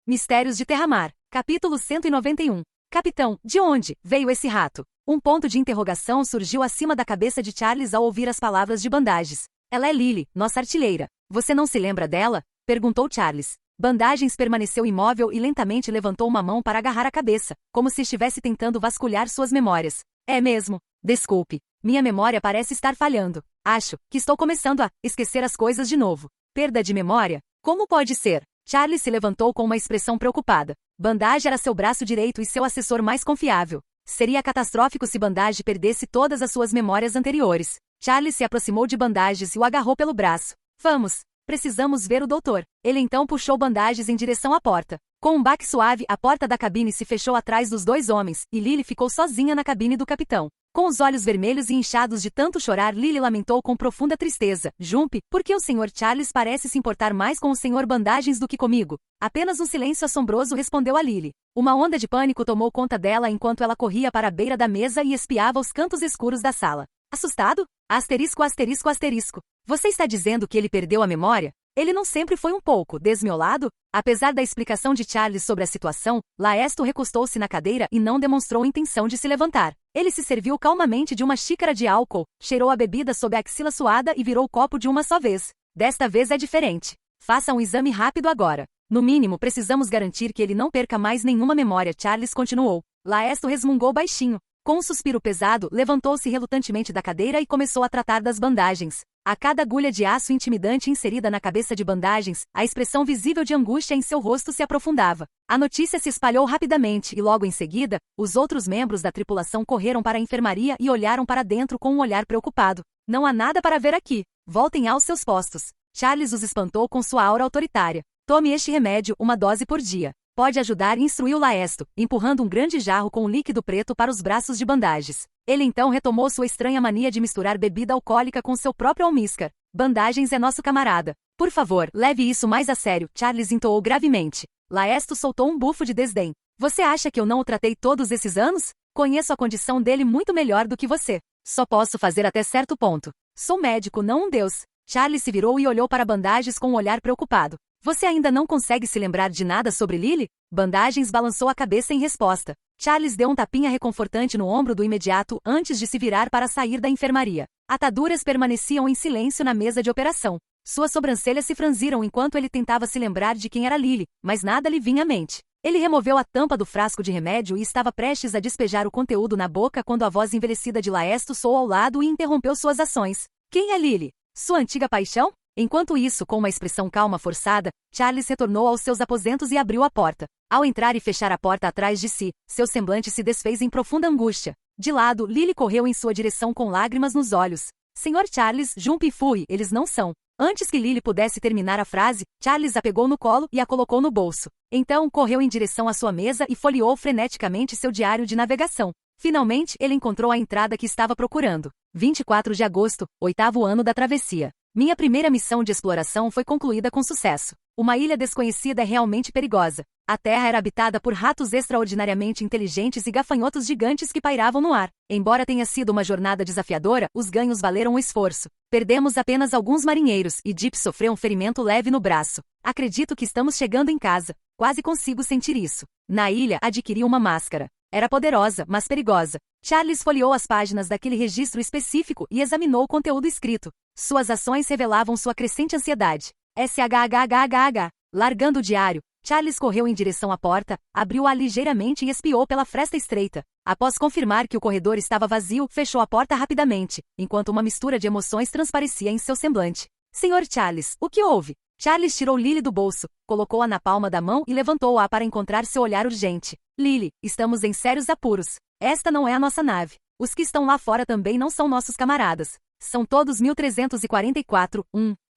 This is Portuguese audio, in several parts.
Mistérios de Terramar. Capítulo 191. Capitão, de onde veio esse rato? Um ponto de interrogação surgiu acima da cabeça de Charles ao ouvir as palavras de Bandagens. Ela é Lily, nossa artilheira. Você não se lembra dela? Perguntou Charles. Bandagens permaneceu imóvel e lentamente levantou uma mão para agarrar a cabeça, como se estivesse tentando vasculhar suas memórias. É mesmo. Desculpe. Minha memória parece estar falhando. Acho que estou começando a esquecer as coisas de novo. Perda de memória? Como pode ser? Charles se levantou com uma expressão preocupada. Bandage era seu braço direito e seu assessor mais confiável. Seria catastrófico se Bandage perdesse todas as suas memórias anteriores. Charles se aproximou de Bandages e o agarrou pelo braço. Vamos. Precisamos ver o doutor. Ele então puxou Bandages em direção à porta. Com um baque suave, a porta da cabine se fechou atrás dos dois homens, e Lily ficou sozinha na cabine do capitão. Com os olhos vermelhos e inchados de tanto chorar, Lily lamentou com profunda tristeza. Jump, por que o Sr. Charles parece se importar mais com o Sr. Bandagens do que comigo? Apenas um silêncio assombroso respondeu a Lily. Uma onda de pânico tomou conta dela enquanto ela corria para a beira da mesa e espiava os cantos escuros da sala. Assustado? Asterisco, asterisco, asterisco. Você está dizendo que ele perdeu a memória? Ele não sempre foi um pouco desmiolado? Apesar da explicação de Charles sobre a situação, Laesto recostou-se na cadeira e não demonstrou intenção de se levantar. Ele se serviu calmamente de uma xícara de álcool, cheirou a bebida sob a axila suada e virou o copo de uma só vez. Desta vez é diferente. Faça um exame rápido agora. No mínimo, precisamos garantir que ele não perca mais nenhuma memória, Charles continuou. Laesto resmungou baixinho. Com um suspiro pesado, levantou-se relutantemente da cadeira e começou a tratar das bandagens. A cada agulha de aço intimidante inserida na cabeça de Bandagens, a expressão visível de angústia em seu rosto se aprofundava. A notícia se espalhou rapidamente e logo em seguida, os outros membros da tripulação correram para a enfermaria e olharam para dentro com um olhar preocupado. Não há nada para ver aqui. Voltem aos seus postos. Charles os espantou com sua aura autoritária. Tome este remédio, uma dose por dia. Pode ajudar, instruiu Laesto, empurrando um grande jarro com um líquido preto para os braços de Bandagens. Ele então retomou sua estranha mania de misturar bebida alcoólica com seu próprio almíscar. Bandagens é nosso camarada. Por favor, leve isso mais a sério, Charles entoou gravemente. Laesto soltou um bufo de desdém. Você acha que eu não o tratei todos esses anos? Conheço a condição dele muito melhor do que você. Só posso fazer até certo ponto. Sou médico, não um deus. Charles se virou e olhou para Bandagens com um olhar preocupado. Você ainda não consegue se lembrar de nada sobre Lily? Bandagens balançou a cabeça em resposta. Charles deu um tapinha reconfortante no ombro do imediato antes de se virar para sair da enfermaria. Ataduras permaneciam em silêncio na mesa de operação. Suas sobrancelhas se franziram enquanto ele tentava se lembrar de quem era Lily, mas nada lhe vinha à mente. Ele removeu a tampa do frasco de remédio e estava prestes a despejar o conteúdo na boca quando a voz envelhecida de Laesto soou ao lado e interrompeu suas ações. Quem é Lily? Sua antiga paixão? Enquanto isso, com uma expressão calma forçada, Charles retornou aos seus aposentos e abriu a porta. Ao entrar e fechar a porta atrás de si, seu semblante se desfez em profunda angústia. De lado, Lily correu em sua direção com lágrimas nos olhos. Senhor Charles, jump e fui, eles não são. Antes que Lily pudesse terminar a frase, Charles a pegou no colo e a colocou no bolso. Então, correu em direção à sua mesa e folheou freneticamente seu diário de navegação. Finalmente, ele encontrou a entrada que estava procurando. 24 de agosto, 8º ano da travessia. Minha primeira missão de exploração foi concluída com sucesso. Uma ilha desconhecida é realmente perigosa. A Terra era habitada por ratos extraordinariamente inteligentes e gafanhotos gigantes que pairavam no ar. Embora tenha sido uma jornada desafiadora, os ganhos valeram o esforço. Perdemos apenas alguns marinheiros e Deep sofreu um ferimento leve no braço. Acredito que estamos chegando em casa. Quase consigo sentir isso. Na ilha, adquiri uma máscara. Era poderosa, mas perigosa. Charles folheou as páginas daquele registro específico e examinou o conteúdo escrito. Suas ações revelavam sua crescente ansiedade. SHHHH. Largando o diário, Charles correu em direção à porta, abriu-a ligeiramente e espiou pela fresta estreita. Após confirmar que o corredor estava vazio, fechou a porta rapidamente, enquanto uma mistura de emoções transparecia em seu semblante. Senhor Charles, o que houve? Charles tirou Lily do bolso, colocou-a na palma da mão e levantou-a para encontrar seu olhar urgente. Lily, estamos em sérios apuros. Esta não é a nossa nave. Os que estão lá fora também não são nossos camaradas. São todos 1344,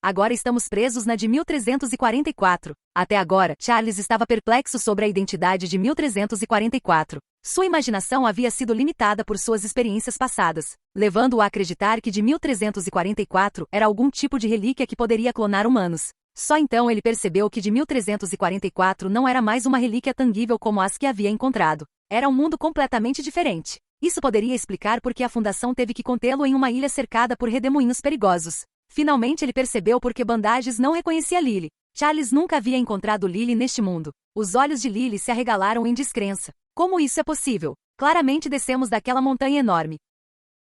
Agora estamos presos na de 1344. Até agora, Charles estava perplexo sobre a identidade de 1344. Sua imaginação havia sido limitada por suas experiências passadas, levando-o a acreditar que de 1344 era algum tipo de relíquia que poderia clonar humanos. Só então ele percebeu que de 1344 não era mais uma relíquia tangível como as que havia encontrado. Era um mundo completamente diferente. Isso poderia explicar por que a Fundação teve que contê-lo em uma ilha cercada por redemoinhos perigosos. Finalmente ele percebeu por que Bandages não reconhecia Lily. Charles nunca havia encontrado Lily neste mundo. Os olhos de Lily se arregalaram em descrença. Como isso é possível? Claramente descemos daquela montanha enorme.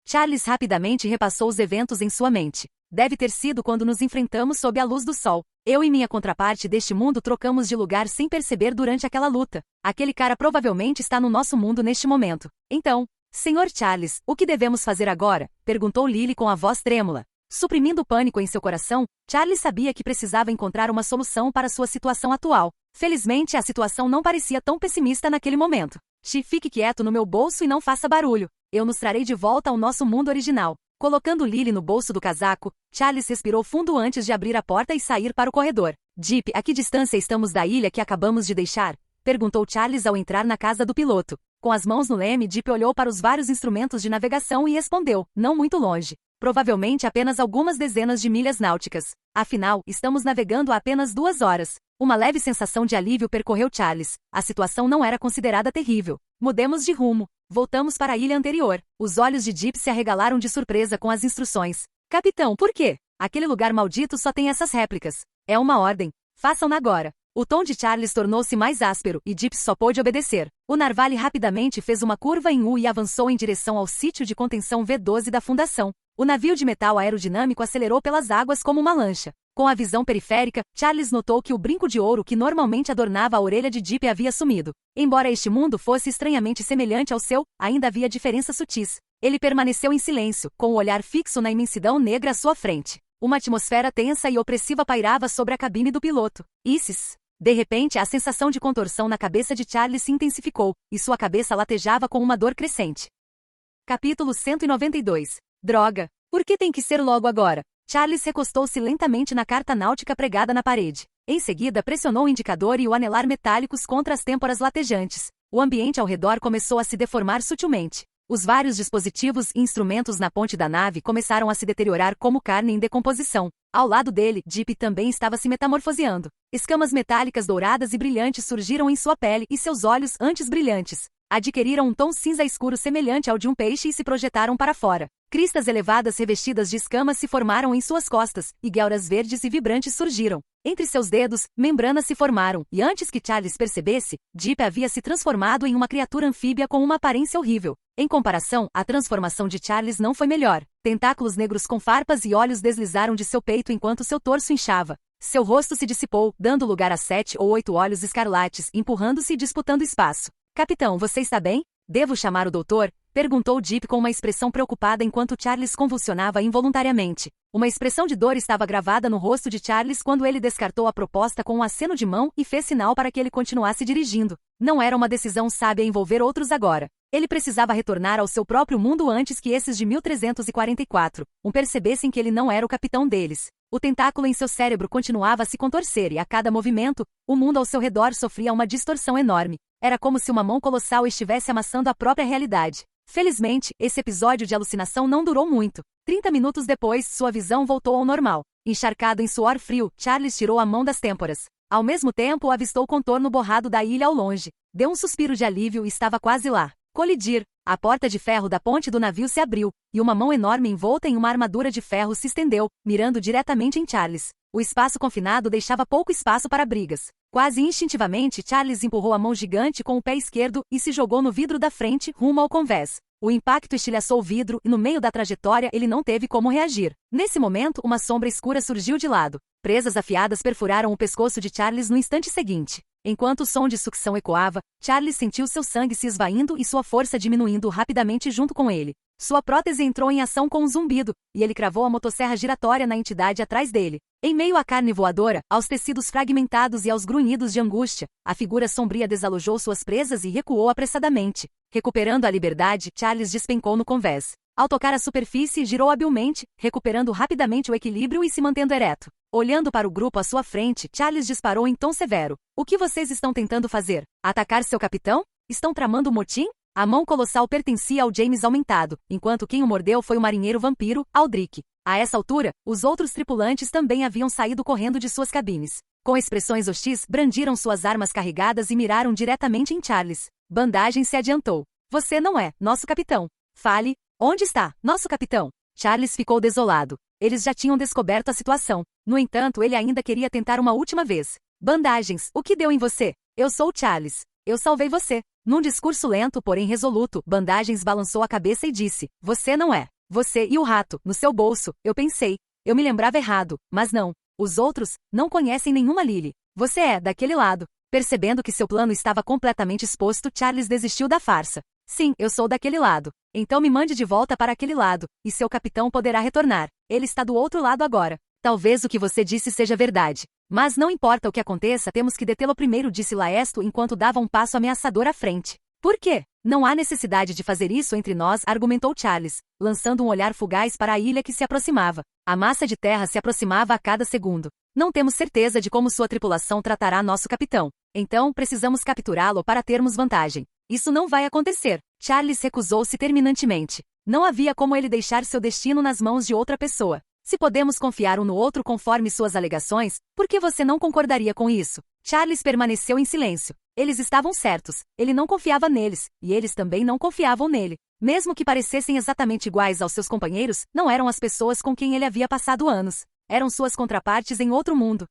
Charles rapidamente repassou os eventos em sua mente. Deve ter sido quando nos enfrentamos sob a luz do sol. Eu e minha contraparte deste mundo trocamos de lugar sem perceber durante aquela luta. Aquele cara provavelmente está no nosso mundo neste momento. Então, Sr. Charles, o que devemos fazer agora? Perguntou Lily com a voz trêmula. Suprimindo o pânico em seu coração, Charles sabia que precisava encontrar uma solução para sua situação atual. Felizmente, a situação não parecia tão pessimista naquele momento. Fique quieto no meu bolso e não faça barulho. Eu nos trarei de volta ao nosso mundo original. Colocando Lily no bolso do casaco, Charles respirou fundo antes de abrir a porta e sair para o corredor. Jeep, a que distância estamos da ilha que acabamos de deixar? Perguntou Charles ao entrar na casa do piloto. Com as mãos no leme, Jeep olhou para os vários instrumentos de navegação e respondeu, não muito longe. Provavelmente apenas algumas dezenas de milhas náuticas. Afinal, estamos navegando há apenas 2 horas. Uma leve sensação de alívio percorreu Charles. A situação não era considerada terrível. Mudemos de rumo. Voltamos para a ilha anterior. Os olhos de Jeep se arregalaram de surpresa com as instruções. Capitão, por quê? Aquele lugar maldito só tem essas réplicas. É uma ordem. Façam-na agora. O tom de Charles tornou-se mais áspero e Jeep só pôde obedecer. O Narvale rapidamente fez uma curva em U e avançou em direção ao sítio de contenção V12 da fundação. O navio de metal aerodinâmico acelerou pelas águas como uma lancha. Com a visão periférica, Charles notou que o brinco de ouro que normalmente adornava a orelha de Jeep havia sumido. Embora este mundo fosse estranhamente semelhante ao seu, ainda havia diferenças sutis. Ele permaneceu em silêncio, com o olhar fixo na imensidão negra à sua frente. Uma atmosfera tensa e opressiva pairava sobre a cabine do piloto. Isis. De repente, a sensação de contorção na cabeça de Charles se intensificou, e sua cabeça latejava com uma dor crescente. Capítulo 192. Droga! Por que tem que ser logo agora? Charles recostou-se lentamente na carta náutica pregada na parede. Em seguida, pressionou o indicador e o anelar metálicos contra as têmporas latejantes. O ambiente ao redor começou a se deformar sutilmente. Os vários dispositivos e instrumentos na ponte da nave começaram a se deteriorar como carne em decomposição. Ao lado dele, Jeep também estava se metamorfoseando. Escamas metálicas douradas e brilhantes surgiram em sua pele e seus olhos, antes brilhantes, adquiriram um tom cinza escuro semelhante ao de um peixe e se projetaram para fora. Cristas elevadas revestidas de escamas se formaram em suas costas, e guelras verdes e vibrantes surgiram. Entre seus dedos, membranas se formaram, e antes que Charles percebesse, Jeep havia se transformado em uma criatura anfíbia com uma aparência horrível. Em comparação, a transformação de Charles não foi melhor. Tentáculos negros com farpas e olhos deslizaram de seu peito enquanto seu torso inchava. Seu rosto se dissipou, dando lugar a 7 ou 8 olhos escarlates, empurrando-se e disputando espaço. Capitão, você está bem? Devo chamar o doutor? Perguntou Jeep com uma expressão preocupada enquanto Charles convulsionava involuntariamente. Uma expressão de dor estava gravada no rosto de Charles quando ele descartou a proposta com um aceno de mão e fez sinal para que ele continuasse dirigindo. Não era uma decisão sábia envolver outros agora. Ele precisava retornar ao seu próprio mundo antes que esses de 1344 percebessem que ele não era o capitão deles. O tentáculo em seu cérebro continuava a se contorcer e a cada movimento, o mundo ao seu redor sofria uma distorção enorme. Era como se uma mão colossal estivesse amassando a própria realidade. Felizmente, esse episódio de alucinação não durou muito. 30 minutos depois, sua visão voltou ao normal. Encharcado em suor frio, Charles tirou a mão das têmporas. Ao mesmo tempo, avistou o contorno borrado da ilha ao longe. Deu um suspiro de alívio e estava quase lá. Colidir. A porta de ferro da ponte do navio se abriu, e uma mão enorme envolta em uma armadura de ferro se estendeu, mirando diretamente em Charles. O espaço confinado deixava pouco espaço para brigas. Quase instintivamente, Charles empurrou a mão gigante com o pé esquerdo e se jogou no vidro da frente, rumo ao convés. O impacto estilhaçou o vidro e no meio da trajetória ele não teve como reagir. Nesse momento, uma sombra escura surgiu de lado. Presas afiadas perfuraram o pescoço de Charles no instante seguinte. Enquanto o som de sucção ecoava, Charles sentiu seu sangue se esvaindo e sua força diminuindo rapidamente junto com ele. Sua prótese entrou em ação com um zumbido, e ele cravou a motosserra giratória na entidade atrás dele. Em meio à carne voadora, aos tecidos fragmentados e aos grunhidos de angústia, a figura sombria desalojou suas presas e recuou apressadamente. Recuperando a liberdade, Charles despencou no convés. Ao tocar a superfície, girou habilmente, recuperando rapidamente o equilíbrio e se mantendo ereto. Olhando para o grupo à sua frente, Charles disparou em tom severo. O que vocês estão tentando fazer? Atacar seu capitão? Estão tramando um motim? A mão colossal pertencia ao James Aumentado, enquanto quem o mordeu foi o marinheiro vampiro, Aldrich. A essa altura, os outros tripulantes também haviam saído correndo de suas cabines. Com expressões hostis, brandiram suas armas carregadas e miraram diretamente em Charles. Bandagem se adiantou. Você não é nosso capitão. Fale. Onde está nosso capitão? Charles ficou desolado. Eles já tinham descoberto a situação. No entanto, ele ainda queria tentar uma última vez. Bandagens, o que deu em você? Eu sou o Charles. Eu salvei você. Num discurso lento, porém resoluto, Bandagens balançou a cabeça e disse, você não é. Você e o rato, no seu bolso, eu pensei. Eu me lembrava errado, mas não. Os outros, não conhecem nenhuma Lily. Você é, daquele lado. Percebendo que seu plano estava completamente exposto, Charles desistiu da farsa. Sim, eu sou daquele lado. Então me mande de volta para aquele lado, e seu capitão poderá retornar. Ele está do outro lado agora. Talvez o que você disse seja verdade. Mas não importa o que aconteça, temos que detê-lo primeiro, disse Laesto enquanto dava um passo ameaçador à frente. Por quê? Não há necessidade de fazer isso entre nós, argumentou Charles, lançando um olhar fugaz para a ilha que se aproximava. A massa de terra se aproximava a cada segundo. Não temos certeza de como sua tripulação tratará nosso capitão. Então, precisamos capturá-lo para termos vantagem. Isso não vai acontecer. Charles recusou-se terminantemente. Não havia como ele deixar seu destino nas mãos de outra pessoa. Se podemos confiar um no outro conforme suas alegações, por que você não concordaria com isso? Charles permaneceu em silêncio. Eles estavam certos. Ele não confiava neles, e eles também não confiavam nele. Mesmo que parecessem exatamente iguais aos seus companheiros, não eram as pessoas com quem ele havia passado anos. Eram suas contrapartes em outro mundo.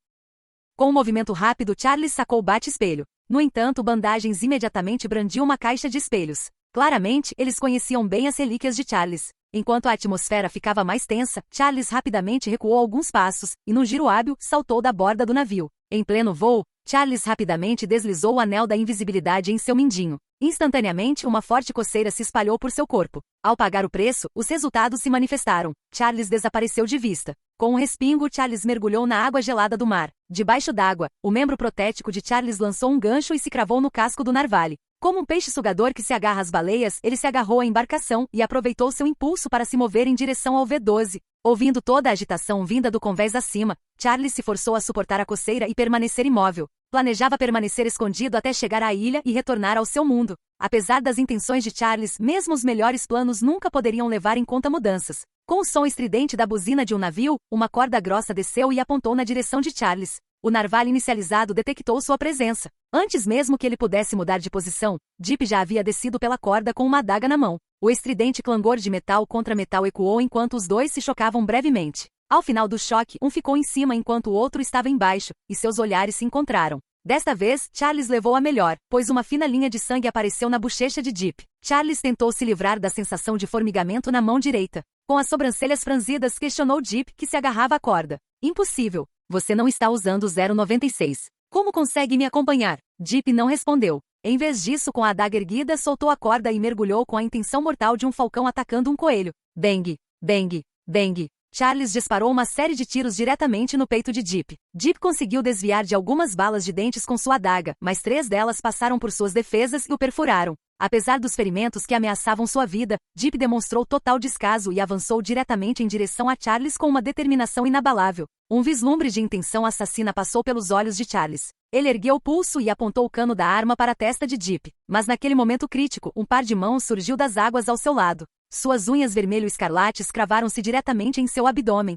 Com um movimento rápido, Charles sacou o bate-espelho. No entanto, Bandagens imediatamente brandiu uma caixa de espelhos. Claramente, eles conheciam bem as relíquias de Charles. Enquanto a atmosfera ficava mais tensa, Charles rapidamente recuou alguns passos, e num giro hábil, saltou da borda do navio. Em pleno voo, Charles rapidamente deslizou o anel da invisibilidade em seu mindinho. Instantaneamente, uma forte coceira se espalhou por seu corpo. Ao pagar o preço, os resultados se manifestaram. Charles desapareceu de vista. Com um respingo, Charles mergulhou na água gelada do mar. Debaixo d'água, o membro protético de Charles lançou um gancho e se cravou no casco do narvale. Como um peixe sugador que se agarra às baleias, ele se agarrou à embarcação e aproveitou seu impulso para se mover em direção ao V12. Ouvindo toda a agitação vinda do convés acima, Charles se forçou a suportar a coceira e permanecer imóvel. Planejava permanecer escondido até chegar à ilha e retornar ao seu mundo. Apesar das intenções de Charles, mesmo os melhores planos nunca poderiam levar em conta mudanças. Com o som estridente da buzina de um navio, uma corda grossa desceu e apontou na direção de Charles. O narval inicializado detectou sua presença. Antes mesmo que ele pudesse mudar de posição, Deep já havia descido pela corda com uma adaga na mão. O estridente clangor de metal contra metal ecoou enquanto os dois se chocavam brevemente. Ao final do choque, um ficou em cima enquanto o outro estava embaixo, e seus olhares se encontraram. Desta vez, Charles levou a melhor, pois uma fina linha de sangue apareceu na bochecha de Deep. Charles tentou se livrar da sensação de formigamento na mão direita. Com as sobrancelhas franzidas, questionou Deep, que se agarrava à corda. Impossível. Você não está usando o 096. Como consegue me acompanhar? Deep não respondeu. Em vez disso, com a adaga erguida, soltou a corda e mergulhou com a intenção mortal de um falcão atacando um coelho. Bang! Bang! Bang! Charles disparou uma série de tiros diretamente no peito de Deep. Deep conseguiu desviar de algumas balas de dentes com sua adaga, mas 3 delas passaram por suas defesas e o perfuraram. Apesar dos ferimentos que ameaçavam sua vida, Deep demonstrou total descaso e avançou diretamente em direção a Charles com uma determinação inabalável. Um vislumbre de intenção assassina passou pelos olhos de Charles. Ele ergueu o pulso e apontou o cano da arma para a testa de Deep. Mas naquele momento crítico, um par de mãos surgiu das águas ao seu lado. Suas unhas vermelho-escarlates cravaram-se diretamente em seu abdômen.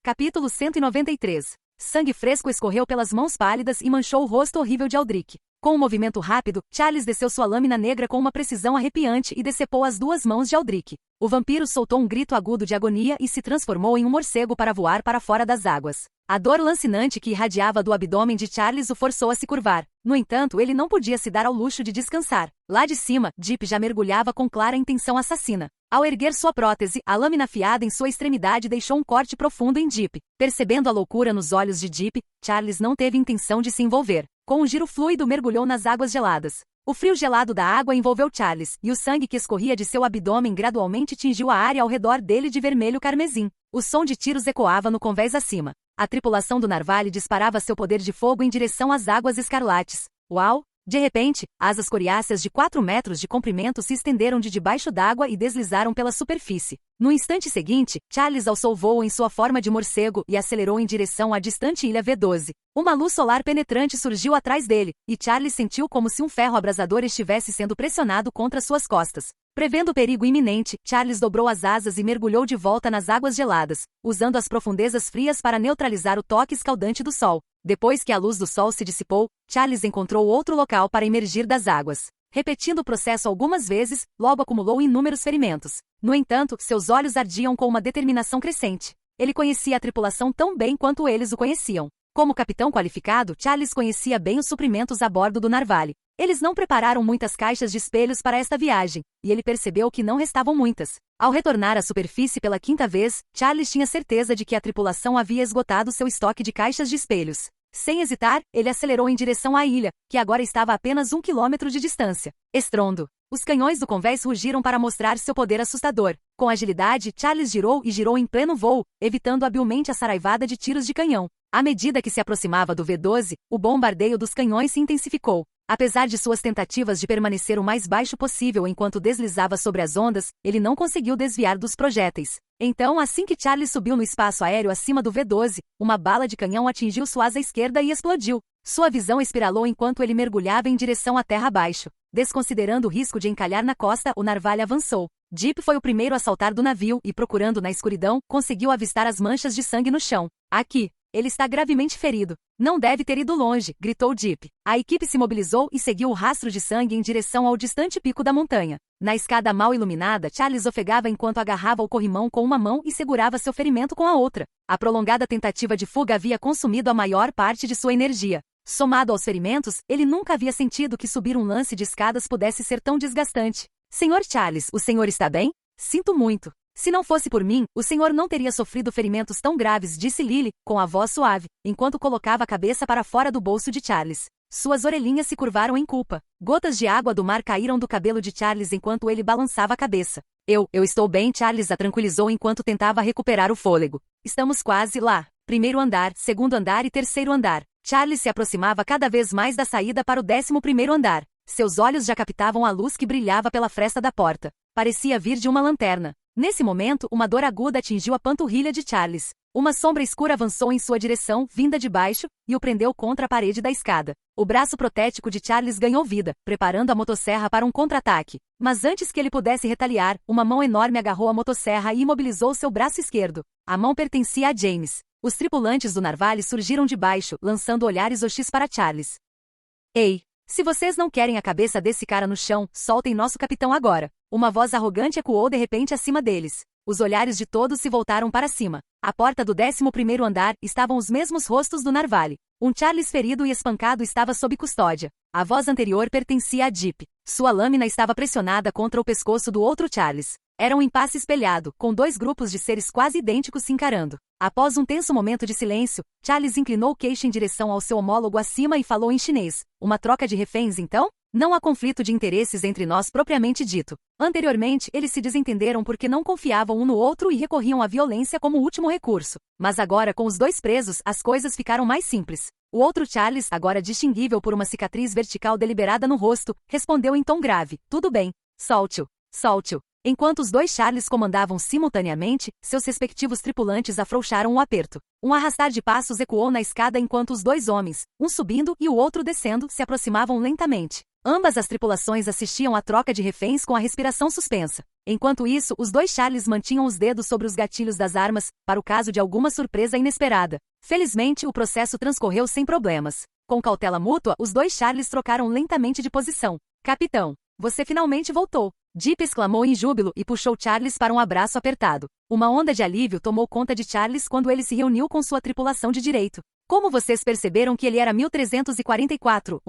Capítulo 193. Sangue fresco escorreu pelas mãos pálidas e manchou o rosto horrível de Aldrich. Com um movimento rápido, Charles desceu sua lâmina negra com uma precisão arrepiante e decepou as 2 mãos de Aldrich. O vampiro soltou um grito agudo de agonia e se transformou em um morcego para voar para fora das águas. A dor lancinante que irradiava do abdômen de Charles o forçou a se curvar. No entanto, ele não podia se dar ao luxo de descansar. Lá de cima, Deep já mergulhava com clara intenção assassina. Ao erguer sua prótese, a lâmina afiada em sua extremidade deixou um corte profundo em Deep. Percebendo a loucura nos olhos de Deep, Charles não teve intenção de se envolver. Com um giro fluido, mergulhou nas águas geladas. O frio gelado da água envolveu Charles, e o sangue que escorria de seu abdômen gradualmente tingiu a área ao redor dele de vermelho carmesim. O som de tiros ecoava no convés acima. A tripulação do Narvale disparava seu poder de fogo em direção às águas escarlates. Uau! De repente, asas coriáceas de 4 metros de comprimento se estenderam de debaixo d'água e deslizaram pela superfície. No instante seguinte, Charles alçou voo em sua forma de morcego e acelerou em direção à distante ilha V12. Uma luz solar penetrante surgiu atrás dele, e Charles sentiu como se um ferro abrasador estivesse sendo pressionado contra suas costas. Prevendo o perigo iminente, Charles dobrou as asas e mergulhou de volta nas águas geladas, usando as profundezas frias para neutralizar o toque escaldante do sol. Depois que a luz do sol se dissipou, Charles encontrou outro local para emergir das águas. Repetindo o processo algumas vezes, logo acumulou inúmeros ferimentos. No entanto, seus olhos ardiam com uma determinação crescente. Ele conhecia a tripulação tão bem quanto eles o conheciam. Como capitão qualificado, Charles conhecia bem os suprimentos a bordo do Narvale. Eles não prepararam muitas caixas de espelhos para esta viagem, e ele percebeu que não restavam muitas. Ao retornar à superfície pela quinta vez, Charles tinha certeza de que a tripulação havia esgotado seu estoque de caixas de espelhos. Sem hesitar, ele acelerou em direção à ilha, que agora estava a apenas 1 quilômetro de distância. Estrondo. Os canhões do convés rugiram para mostrar seu poder assustador. Com agilidade, Charles girou e girou em pleno voo, evitando habilmente a saraivada de tiros de canhão. À medida que se aproximava do V-12, o bombardeio dos canhões se intensificou. Apesar de suas tentativas de permanecer o mais baixo possível enquanto deslizava sobre as ondas, ele não conseguiu desviar dos projéteis. Então, assim que Charles subiu no espaço aéreo acima do V-12, uma bala de canhão atingiu sua asa esquerda e explodiu. Sua visão espiralou enquanto ele mergulhava em direção à terra abaixo. Desconsiderando o risco de encalhar na costa, o Narvale avançou. Deep foi o primeiro a saltar do navio e, procurando na escuridão, conseguiu avistar as manchas de sangue no chão. Aqui. Ele está gravemente ferido. Não deve ter ido longe, gritou Deep. A equipe se mobilizou e seguiu o rastro de sangue em direção ao distante pico da montanha. Na escada mal iluminada, Charles ofegava enquanto agarrava o corrimão com uma mão e segurava seu ferimento com a outra. A prolongada tentativa de fuga havia consumido a maior parte de sua energia. Somado aos ferimentos, ele nunca havia sentido que subir um lance de escadas pudesse ser tão desgastante. Senhor Charles, o senhor está bem? Sinto muito. Se não fosse por mim, o senhor não teria sofrido ferimentos tão graves, disse Lily, com a voz suave, enquanto colocava a cabeça para fora do bolso de Charles. Suas orelhinhas se curvaram em culpa. Gotas de água do mar caíram do cabelo de Charles enquanto ele balançava a cabeça. Eu estou bem, Charles a tranquilizou enquanto tentava recuperar o fôlego. Estamos quase lá. Primeiro andar, segundo andar e terceiro andar. Charles se aproximava cada vez mais da saída para o 11º andar. Seus olhos já captavam a luz que brilhava pela fresta da porta. Parecia vir de uma lanterna. Nesse momento, uma dor aguda atingiu a panturrilha de Charles. Uma sombra escura avançou em sua direção, vinda de baixo, e o prendeu contra a parede da escada. O braço protético de Charles ganhou vida, preparando a motosserra para um contra-ataque. Mas antes que ele pudesse retaliar, uma mão enorme agarrou a motosserra e imobilizou seu braço esquerdo. A mão pertencia a James. Os tripulantes do Narvale surgiram de baixo, lançando olhares hostis para Charles. Ei! Se vocês não querem a cabeça desse cara no chão, soltem nosso capitão agora. Uma voz arrogante ecoou de repente acima deles. Os olhares de todos se voltaram para cima. À porta do 11º andar estavam os mesmos rostos do Narvale. Um Charles ferido e espancado estava sob custódia. A voz anterior pertencia a Deep. Sua lâmina estava pressionada contra o pescoço do outro Charles. Era um impasse espelhado, com dois grupos de seres quase idênticos se encarando. Após um tenso momento de silêncio, Charles inclinou o queixo em direção ao seu homólogo acima e falou em chinês. Uma troca de reféns, então? Não há conflito de interesses entre nós propriamente dito. Anteriormente, eles se desentenderam porque não confiavam um no outro e recorriam à violência como último recurso. Mas agora, com os dois presos, as coisas ficaram mais simples. O outro Charles, agora distinguível por uma cicatriz vertical deliberada no rosto, respondeu em tom grave. Tudo bem. Solte-o. Solte-o. Enquanto os dois Charles comandavam simultaneamente, seus respectivos tripulantes afrouxaram o aperto. Um arrastar de passos ecoou na escada enquanto os dois homens, um subindo e o outro descendo, se aproximavam lentamente. Ambas as tripulações assistiam à troca de reféns com a respiração suspensa. Enquanto isso, os dois Charles mantinham os dedos sobre os gatilhos das armas, para o caso de alguma surpresa inesperada. Felizmente, o processo transcorreu sem problemas. Com cautela mútua, os dois Charles trocaram lentamente de posição. Capitão, você finalmente voltou. Deep exclamou em júbilo e puxou Charles para um abraço apertado. Uma onda de alívio tomou conta de Charles quando ele se reuniu com sua tripulação de direito. Como vocês perceberam que ele era 1344?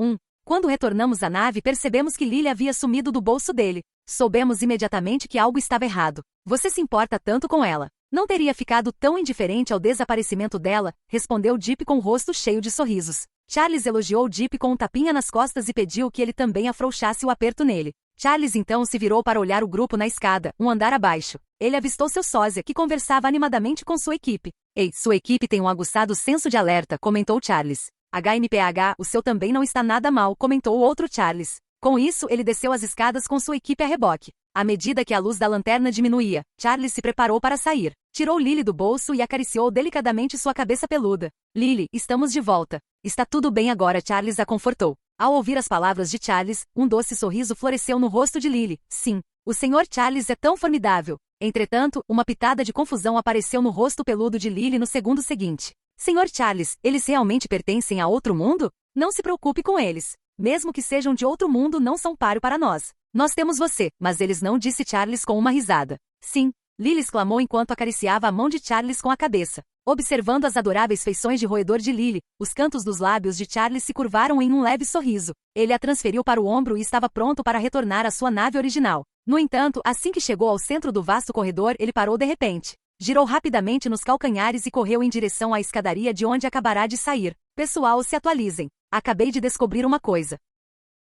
Quando retornamos à nave, percebemos que Lily havia sumido do bolso dele. Soubemos imediatamente que algo estava errado. Você se importa tanto com ela? Não teria ficado tão indiferente ao desaparecimento dela, respondeu Deep com o rosto cheio de sorrisos. Charles elogiou Deep com um tapinha nas costas e pediu que ele também afrouxasse o aperto nele. Charles então se virou para olhar o grupo na escada, um andar abaixo. Ele avistou seu sósia, que conversava animadamente com sua equipe. Ei, sua equipe tem um aguçado senso de alerta, comentou Charles. HMPH, o seu também não está nada mal, comentou o outro Charles. Com isso, ele desceu as escadas com sua equipe a reboque. À medida que a luz da lanterna diminuía, Charles se preparou para sair. Tirou Lily do bolso e acariciou delicadamente sua cabeça peluda. Lily, estamos de volta. Está tudo bem agora, Charles a confortou. Ao ouvir as palavras de Charles, um doce sorriso floresceu no rosto de Lily. Sim, o Sr. Charles é tão formidável. Entretanto, uma pitada de confusão apareceu no rosto peludo de Lily no segundo seguinte. Sr. Charles, eles realmente pertencem a outro mundo? Não se preocupe com eles. Mesmo que sejam de outro mundo, não são páreo para nós. Nós temos você, mas eles não, disse Charles com uma risada. Sim, Lily exclamou enquanto acariciava a mão de Charles com a cabeça. Observando as adoráveis feições de roedor de Lily, os cantos dos lábios de Charles se curvaram em um leve sorriso. Ele a transferiu para o ombro e estava pronto para retornar à sua nave original. No entanto, assim que chegou ao centro do vasto corredor, ele parou de repente. Girou rapidamente nos calcanhares e correu em direção à escadaria de onde acabará de sair. Pessoal, se atualizem. Acabei de descobrir uma coisa.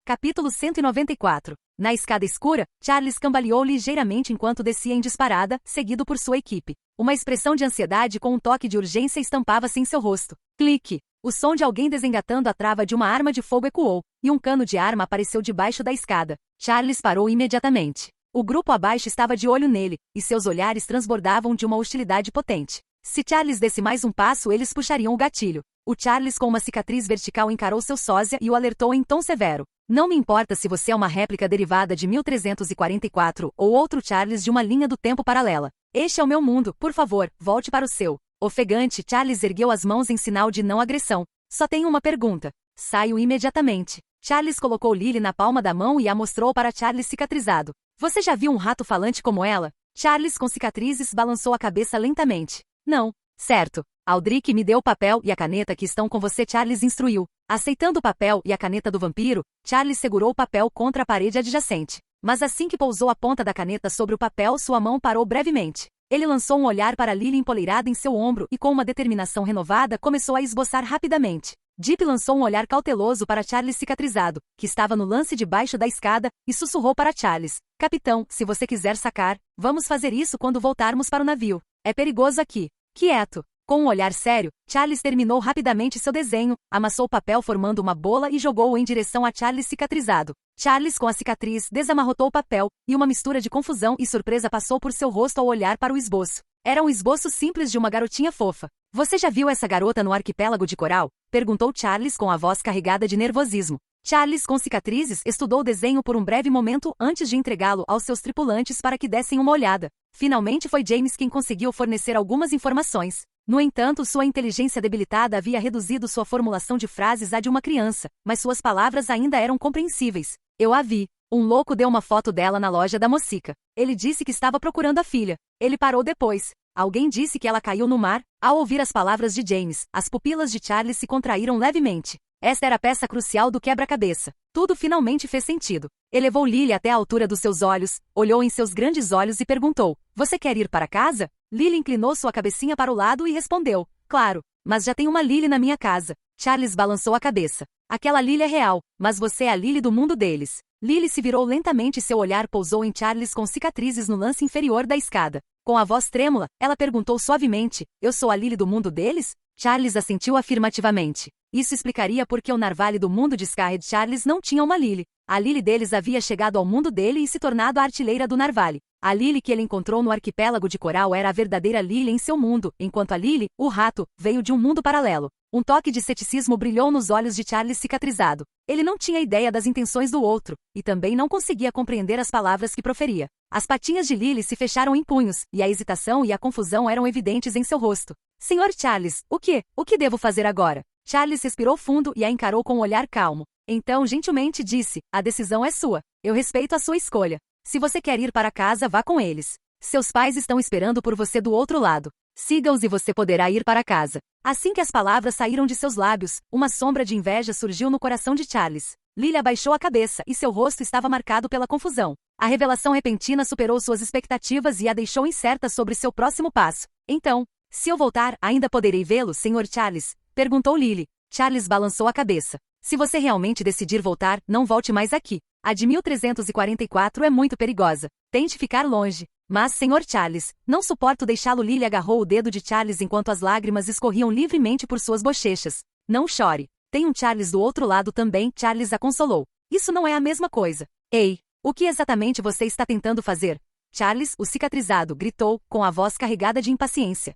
Capítulo 194. Na escada escura, Charles cambaleou ligeiramente enquanto descia em disparada, seguido por sua equipe. Uma expressão de ansiedade com um toque de urgência estampava-se em seu rosto. Clique! O som de alguém desengatando a trava de uma arma de fogo ecoou, e um cano de arma apareceu debaixo da escada. Charles parou imediatamente. O grupo abaixo estava de olho nele, e seus olhares transbordavam de uma hostilidade potente. Se Charles desse mais um passo, eles puxariam o gatilho. O Charles com uma cicatriz vertical encarou seu sósia e o alertou em tom severo. Não me importa se você é uma réplica derivada de 1344 ou outro Charles de uma linha do tempo paralela. Este é o meu mundo, por favor, volte para o seu. Ofegante, Charles ergueu as mãos em sinal de não agressão. Só tenho uma pergunta. Saio imediatamente. Charles colocou Lily na palma da mão e a mostrou para Charles cicatrizado. Você já viu um rato falante como ela? Charles com cicatrizes balançou a cabeça lentamente. Não. Certo. Aldrich me deu o papel e a caneta que estão com você, Charles instruiu. Aceitando o papel e a caneta do vampiro, Charles segurou o papel contra a parede adjacente. Mas assim que pousou a ponta da caneta sobre o papel, sua mão parou brevemente. Ele lançou um olhar para Lily empoleirada em seu ombro e com uma determinação renovada começou a esboçar rapidamente. Deep lançou um olhar cauteloso para Charles cicatrizado, que estava no lance debaixo da escada, e sussurrou para Charles. Capitão, se você quiser sacar, vamos fazer isso quando voltarmos para o navio. É perigoso aqui. Quieto. Com um olhar sério, Charles terminou rapidamente seu desenho, amassou o papel formando uma bola e jogou-o em direção a Charles cicatrizado. Charles, com a cicatriz, desamarrotou o papel, e uma mistura de confusão e surpresa passou por seu rosto ao olhar para o esboço. Era um esboço simples de uma garotinha fofa. Você já viu essa garota no arquipélago de coral? Perguntou Charles com a voz carregada de nervosismo. Charles, com cicatrizes, estudou o desenho por um breve momento antes de entregá-lo aos seus tripulantes para que dessem uma olhada. Finalmente foi James quem conseguiu fornecer algumas informações. No entanto, sua inteligência debilitada havia reduzido sua formulação de frases à de uma criança, mas suas palavras ainda eram compreensíveis. Eu a vi. Um louco deu uma foto dela na loja da Mocica. Ele disse que estava procurando a filha. Ele parou depois. Alguém disse que ela caiu no mar. Ao ouvir as palavras de James, as pupilas de Charles se contraíram levemente. Esta era a peça crucial do quebra-cabeça. Tudo finalmente fez sentido. Elevou Lily até a altura dos seus olhos, olhou em seus grandes olhos e perguntou, você quer ir para casa? Lily inclinou sua cabecinha para o lado e respondeu, claro, mas já tem uma Lily na minha casa. Charles balançou a cabeça. Aquela Lily é real, mas você é a Lily do mundo deles. Lily se virou lentamente e seu olhar pousou em Charles com cicatrizes no lance inferior da escada. Com a voz trêmula, ela perguntou suavemente, eu sou a Lily do mundo deles? Charles assentiu afirmativamente. Isso explicaria por que o Narvale do mundo de Scarred Charles não tinha uma Lily. A Lily deles havia chegado ao mundo dele e se tornado a artilheira do Narvale. A Lily que ele encontrou no arquipélago de coral era a verdadeira Lily em seu mundo, enquanto a Lily, o rato, veio de um mundo paralelo. Um toque de ceticismo brilhou nos olhos de Charles cicatrizado. Ele não tinha ideia das intenções do outro, e também não conseguia compreender as palavras que proferia. As patinhas de Lily se fecharam em punhos, e a hesitação e a confusão eram evidentes em seu rosto. Senhor Charles, o que? O que devo fazer agora? Charles respirou fundo e a encarou com um olhar calmo. Então, gentilmente disse, a decisão é sua. Eu respeito a sua escolha. Se você quer ir para casa, vá com eles. Seus pais estão esperando por você do outro lado. Siga-os e você poderá ir para casa. Assim que as palavras saíram de seus lábios, uma sombra de inveja surgiu no coração de Charles. Lily abaixou a cabeça e seu rosto estava marcado pela confusão. A revelação repentina superou suas expectativas e a deixou incerta sobre seu próximo passo. Então, se eu voltar, ainda poderei vê-lo, Sr. Charles? Perguntou Lily. Charles balançou a cabeça. Se você realmente decidir voltar, não volte mais aqui. A de 1344 é muito perigosa. Tente ficar longe. Mas, Sr. Charles, não suporto deixá-lo. Lily agarrou o dedo de Charles enquanto as lágrimas escorriam livremente por suas bochechas. Não chore. Tem um Charles do outro lado também, Charles a consolou. Isso não é a mesma coisa. Ei, o que exatamente você está tentando fazer? Charles, o cicatrizado, gritou, com a voz carregada de impaciência.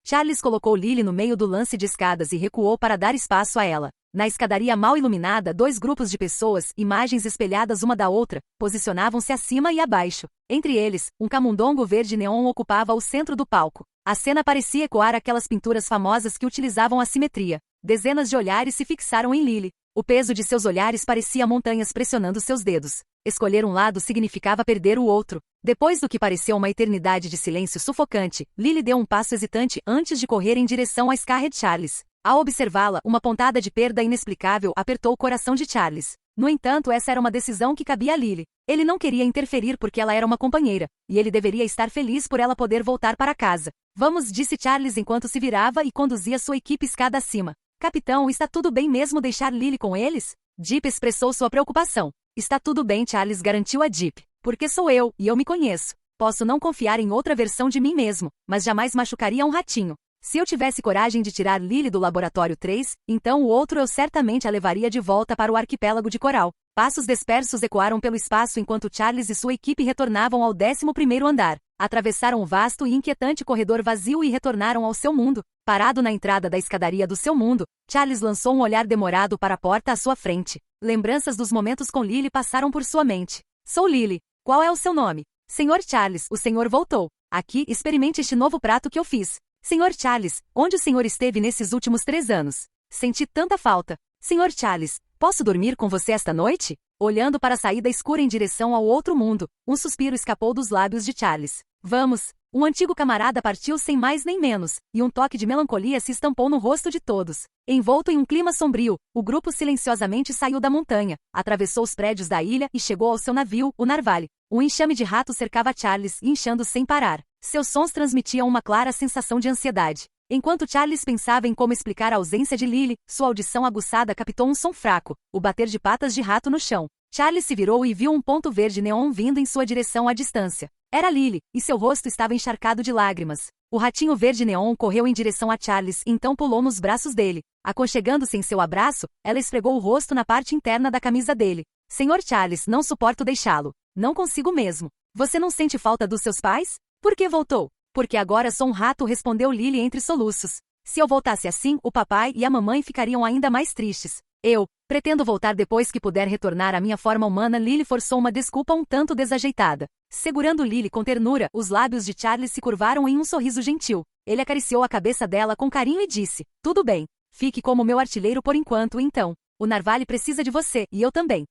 Charles colocou Lily no meio do lance de escadas e recuou para dar espaço a ela. Na escadaria mal iluminada, dois grupos de pessoas, imagens espelhadas uma da outra, posicionavam-se acima e abaixo. Entre eles, um camundongo verde neon ocupava o centro do palco. A cena parecia ecoar aquelas pinturas famosas que utilizavam a simetria. Dezenas de olhares se fixaram em Lily. O peso de seus olhares parecia montanhas pressionando seus dedos. Escolher um lado significava perder o outro. Depois do que pareceu uma eternidade de silêncio sufocante, Lily deu um passo hesitante antes de correr em direção a Scarlett Charles. Ao observá-la, uma pontada de perda inexplicável apertou o coração de Charles. No entanto, essa era uma decisão que cabia a Lily. Ele não queria interferir porque ela era uma companheira, e ele deveria estar feliz por ela poder voltar para casa. Vamos, disse Charles enquanto se virava e conduzia sua equipe escada acima. Capitão, está tudo bem mesmo deixar Lily com eles? Deep expressou sua preocupação. Está tudo bem, Charles garantiu a Deep. Porque sou eu, e eu me conheço. Posso não confiar em outra versão de mim mesmo, mas jamais machucaria um ratinho. Se eu tivesse coragem de tirar Lily do Laboratório 3, então o outro eu certamente a levaria de volta para o arquipélago de coral. Passos dispersos ecoaram pelo espaço enquanto Charles e sua equipe retornavam ao 11º andar. Atravessaram o vasto e inquietante corredor vazio e retornaram ao seu mundo. Parado na entrada da escadaria do seu mundo, Charles lançou um olhar demorado para a porta à sua frente. Lembranças dos momentos com Lily passaram por sua mente. Sou Lily. Qual é o seu nome? Senhor Charles, o senhor voltou. Aqui, experimente este novo prato que eu fiz. Senhor Charles, onde o senhor esteve nesses últimos 3 anos? Senti tanta falta. Senhor Charles, posso dormir com você esta noite? Olhando para a saída escura em direção ao outro mundo, um suspiro escapou dos lábios de Charles. Vamos! Um antigo camarada partiu sem mais nem menos, e um toque de melancolia se estampou no rosto de todos. Envolto em um clima sombrio, o grupo silenciosamente saiu da montanha, atravessou os prédios da ilha e chegou ao seu navio, o Narvali. Um enxame de ratos cercava Charles, inchando sem parar. Seus sons transmitiam uma clara sensação de ansiedade. Enquanto Charles pensava em como explicar a ausência de Lily, sua audição aguçada captou um som fraco, o bater de patas de rato no chão. Charles se virou e viu um ponto verde neon vindo em sua direção à distância. Era Lily, e seu rosto estava encharcado de lágrimas. O ratinho verde neon correu em direção a Charles e então pulou nos braços dele. Aconchegando-se em seu abraço, ela esfregou o rosto na parte interna da camisa dele. Senhor Charles, não suporto deixá-lo. Não consigo mesmo. Você não sente falta dos seus pais? Por que voltou? Porque agora sou um rato, respondeu Lily entre soluços. Se eu voltasse assim, o papai e a mamãe ficariam ainda mais tristes. Eu pretendo voltar depois que puder retornar à minha forma humana. Lily forçou uma desculpa um tanto desajeitada. Segurando Lily com ternura, os lábios de Charles se curvaram em um sorriso gentil. Ele acariciou a cabeça dela com carinho e disse, tudo bem, fique como meu artilheiro por enquanto então. O Narvali precisa de você, e eu também.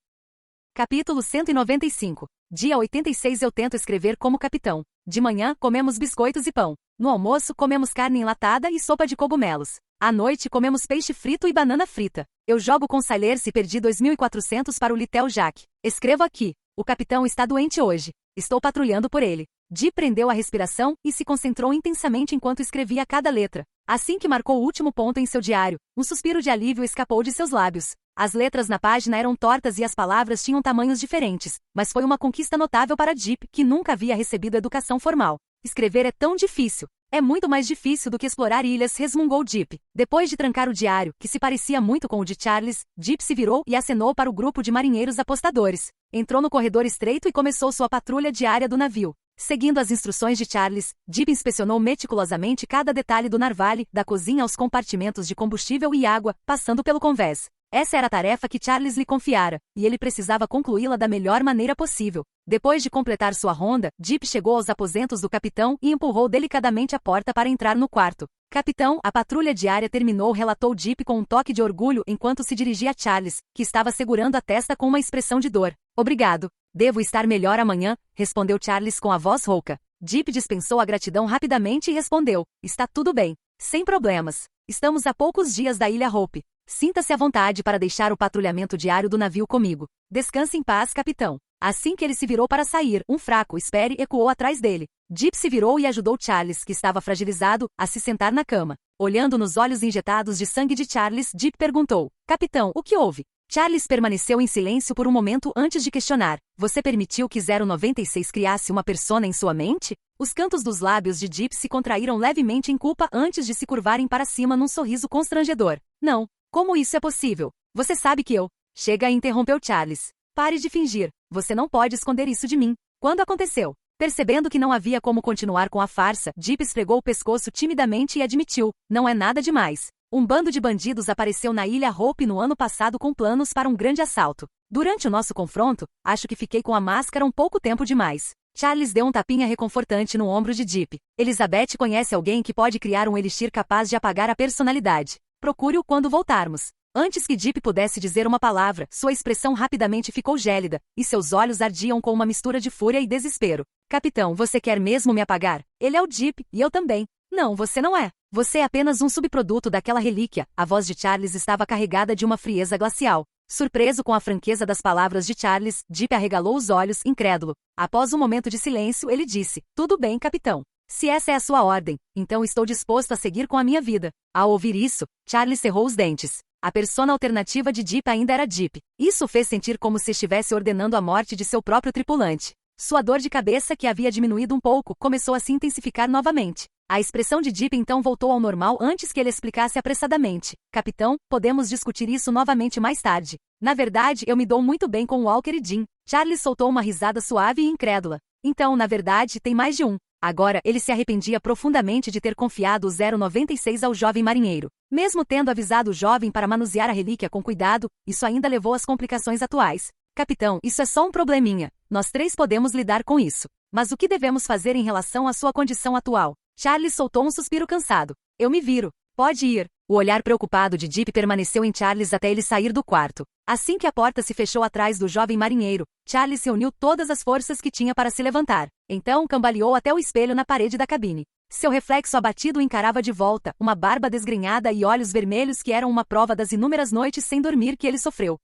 Capítulo 195. Dia 86. Eu tento escrever como capitão. De manhã, comemos biscoitos e pão. No almoço, comemos carne enlatada e sopa de cogumelos. À noite, comemos peixe frito e banana frita. Eu jogo com Sailers e perdi 2.400 para o Litel Jack. Escrevo aqui. O capitão está doente hoje. Estou patrulhando por ele. Dee prendeu a respiração e se concentrou intensamente enquanto escrevia cada letra. Assim que marcou o último ponto em seu diário, um suspiro de alívio escapou de seus lábios. As letras na página eram tortas e as palavras tinham tamanhos diferentes, mas foi uma conquista notável para Deep, que nunca havia recebido educação formal. Escrever é tão difícil. É muito mais difícil do que explorar ilhas, resmungou Deep. Depois de trancar o diário, que se parecia muito com o de Charles, Deep se virou e acenou para o grupo de marinheiros apostadores. Entrou no corredor estreito e começou sua patrulha diária do navio. Seguindo as instruções de Charles, Deep inspecionou meticulosamente cada detalhe do Narvali, da cozinha aos compartimentos de combustível e água, passando pelo convés. Essa era a tarefa que Charles lhe confiara, e ele precisava concluí-la da melhor maneira possível. Depois de completar sua ronda, Deep chegou aos aposentos do capitão e empurrou delicadamente a porta para entrar no quarto. Capitão, a patrulha diária terminou, relatou Deep com um toque de orgulho enquanto se dirigia a Charles, que estava segurando a testa com uma expressão de dor. Obrigado. Devo estar melhor amanhã, respondeu Charles com a voz rouca. Deep dispensou a gratidão rapidamente e respondeu, está tudo bem. Sem problemas. Estamos a poucos dias da Ilha Hope. Sinta-se à vontade para deixar o patrulhamento diário do navio comigo. Descanse em paz, capitão. Assim que ele se virou para sair, um fraco espere ecoou atrás dele. Deep se virou e ajudou Charles, que estava fragilizado, a se sentar na cama. Olhando nos olhos injetados de sangue de Charles, Deep perguntou, capitão, o que houve? Charles permaneceu em silêncio por um momento antes de questionar. Você permitiu que 096 criasse uma persona em sua mente? Os cantos dos lábios de Deep se contraíram levemente em culpa antes de se curvarem para cima num sorriso constrangedor. Não. Como isso é possível? Você sabe que eu... Chega, interrompeu Charles. Pare de fingir. Você não pode esconder isso de mim. Quando aconteceu? Percebendo que não havia como continuar com a farsa, Deep esfregou o pescoço timidamente e admitiu. Não é nada demais. Um bando de bandidos apareceu na Ilha Hope no ano passado com planos para um grande assalto. Durante o nosso confronto, acho que fiquei com a máscara um pouco tempo demais. Charles deu um tapinha reconfortante no ombro de Deep. Elizabeth conhece alguém que pode criar um elixir capaz de apagar a personalidade. Procure-o quando voltarmos. Antes que Deep pudesse dizer uma palavra, sua expressão rapidamente ficou gélida, e seus olhos ardiam com uma mistura de fúria e desespero. Capitão, você quer mesmo me apagar? Ele é o Deep, e eu também. Não, você não é. Você é apenas um subproduto daquela relíquia. A voz de Charles estava carregada de uma frieza glacial. Surpreso com a franqueza das palavras de Charles, Deep arregalou os olhos, incrédulo. Após um momento de silêncio, ele disse: tudo bem, capitão. Se essa é a sua ordem, então estou disposto a seguir com a minha vida. Ao ouvir isso, Charles cerrou os dentes. A persona alternativa de Deep ainda era Deep. Isso o fez sentir como se estivesse ordenando a morte de seu próprio tripulante. Sua dor de cabeça, que havia diminuído um pouco, começou a se intensificar novamente. A expressão de Deep então voltou ao normal antes que ele explicasse apressadamente. Capitão, podemos discutir isso novamente mais tarde. Na verdade, eu me dou muito bem com Walker e Jim. Charles soltou uma risada suave e incrédula. Então, na verdade, tem mais de um. Agora, ele se arrependia profundamente de ter confiado o 096 ao jovem marinheiro. Mesmo tendo avisado o jovem para manusear a relíquia com cuidado, isso ainda levou às complicações atuais. Capitão, isso é só um probleminha. Nós três podemos lidar com isso. Mas o que devemos fazer em relação à sua condição atual? Charles soltou um suspiro cansado. Eu me viro. Pode ir. O olhar preocupado de Deep permaneceu em Charles até ele sair do quarto. Assim que a porta se fechou atrás do jovem marinheiro, Charles reuniu todas as forças que tinha para se levantar. Então cambaleou até o espelho na parede da cabine. Seu reflexo abatido o encarava de volta, uma barba desgrenhada e olhos vermelhos que eram uma prova das inúmeras noites sem dormir que ele sofreu.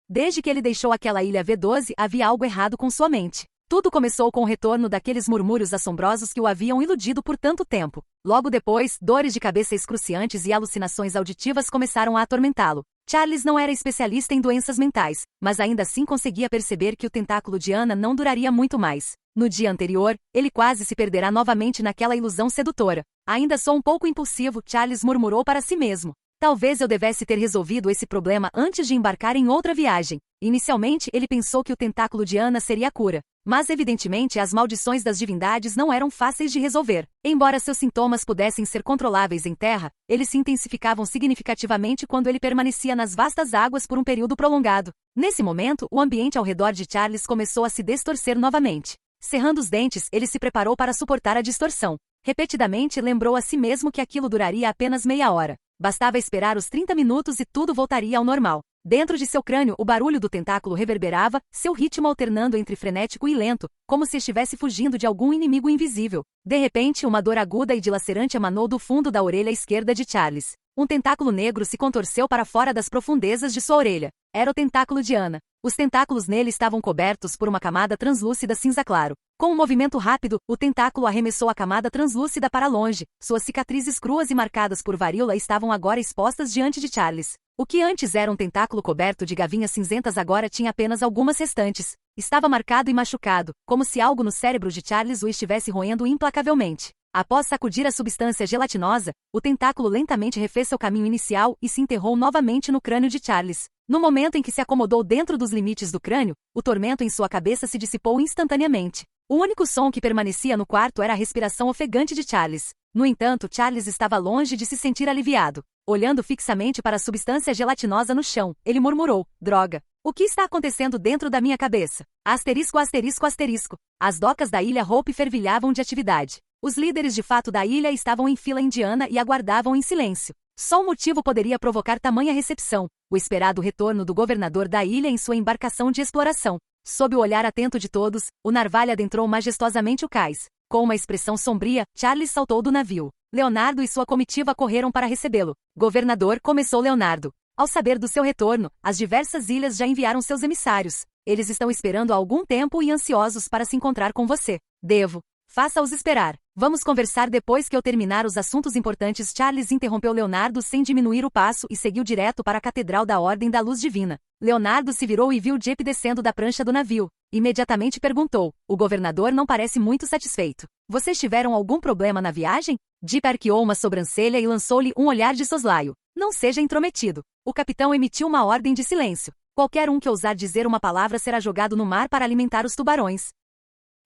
Desde que ele deixou aquela ilha V12, havia algo errado com sua mente. Tudo começou com o retorno daqueles murmúrios assombrosos que o haviam iludido por tanto tempo. Logo depois, dores de cabeça excruciantes e alucinações auditivas começaram a atormentá-lo. Charles não era especialista em doenças mentais, mas ainda assim conseguia perceber que o tentáculo de Anna não duraria muito mais. No dia anterior, ele quase se perderá novamente naquela ilusão sedutora. Ainda sou um pouco impulsivo, Charles murmurou para si mesmo. Talvez eu devesse ter resolvido esse problema antes de embarcar em outra viagem. Inicialmente, ele pensou que o tentáculo de Anna seria a cura. Mas evidentemente as maldições das divindades não eram fáceis de resolver. Embora seus sintomas pudessem ser controláveis em terra, eles se intensificavam significativamente quando ele permanecia nas vastas águas por um período prolongado. Nesse momento, o ambiente ao redor de Charles começou a se distorcer novamente. Cerrando os dentes, ele se preparou para suportar a distorção. Repetidamente lembrou a si mesmo que aquilo duraria apenas meia hora. Bastava esperar os 30 minutos e tudo voltaria ao normal. Dentro de seu crânio, o barulho do tentáculo reverberava, seu ritmo alternando entre frenético e lento, como se estivesse fugindo de algum inimigo invisível. De repente, uma dor aguda e dilacerante emanou do fundo da orelha esquerda de Charles. Um tentáculo negro se contorceu para fora das profundezas de sua orelha. Era o tentáculo de Anna. Os tentáculos nele estavam cobertos por uma camada translúcida cinza claro. Com um movimento rápido, o tentáculo arremessou a camada translúcida para longe. Suas cicatrizes cruas e marcadas por varíola estavam agora expostas diante de Charles. O que antes era um tentáculo coberto de gavinhas cinzentas agora tinha apenas algumas restantes. Estava marcado e machucado, como se algo no cérebro de Charles o estivesse roendo implacavelmente. Após sacudir a substância gelatinosa, o tentáculo lentamente refez seu caminho inicial e se enterrou novamente no crânio de Charles. No momento em que se acomodou dentro dos limites do crânio, o tormento em sua cabeça se dissipou instantaneamente. O único som que permanecia no quarto era a respiração ofegante de Charles. No entanto, Charles estava longe de se sentir aliviado. Olhando fixamente para a substância gelatinosa no chão, ele murmurou: droga! O que está acontecendo dentro da minha cabeça? Asterisco, asterisco, asterisco. As docas da ilha Hope fervilhavam de atividade. Os líderes de fato da ilha estavam em fila indiana e aguardavam em silêncio. Só um motivo poderia provocar tamanha recepção: o esperado retorno do governador da ilha em sua embarcação de exploração. Sob o olhar atento de todos, o narvalha adentrou majestosamente o cais. Com uma expressão sombria, Charles saltou do navio. Leonardo e sua comitiva correram para recebê-lo. Governador, começou Leonardo. Ao saber do seu retorno, as diversas ilhas já enviaram seus emissários. Eles estão esperando há algum tempo e ansiosos para se encontrar com você. Devo. Faça-os esperar. Vamos conversar depois que eu terminar os assuntos importantes. Charles interrompeu Leonardo sem diminuir o passo e seguiu direto para a Catedral da Ordem da Luz Divina. Leonardo se virou e viu Deep descendo da prancha do navio. Imediatamente perguntou: o governador não parece muito satisfeito. Vocês tiveram algum problema na viagem? Deep arqueou uma sobrancelha e lançou-lhe um olhar de soslaio. Não seja intrometido. O capitão emitiu uma ordem de silêncio. Qualquer um que ousar dizer uma palavra será jogado no mar para alimentar os tubarões.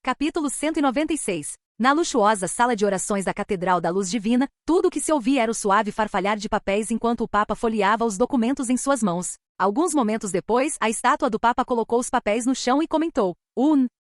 Capítulo 196. Na luxuosa sala de orações da Catedral da Luz Divina, tudo o que se ouvia era o suave farfalhar de papéis enquanto o Papa folheava os documentos em suas mãos. Alguns momentos depois, a estátua do Papa colocou os papéis no chão e comentou: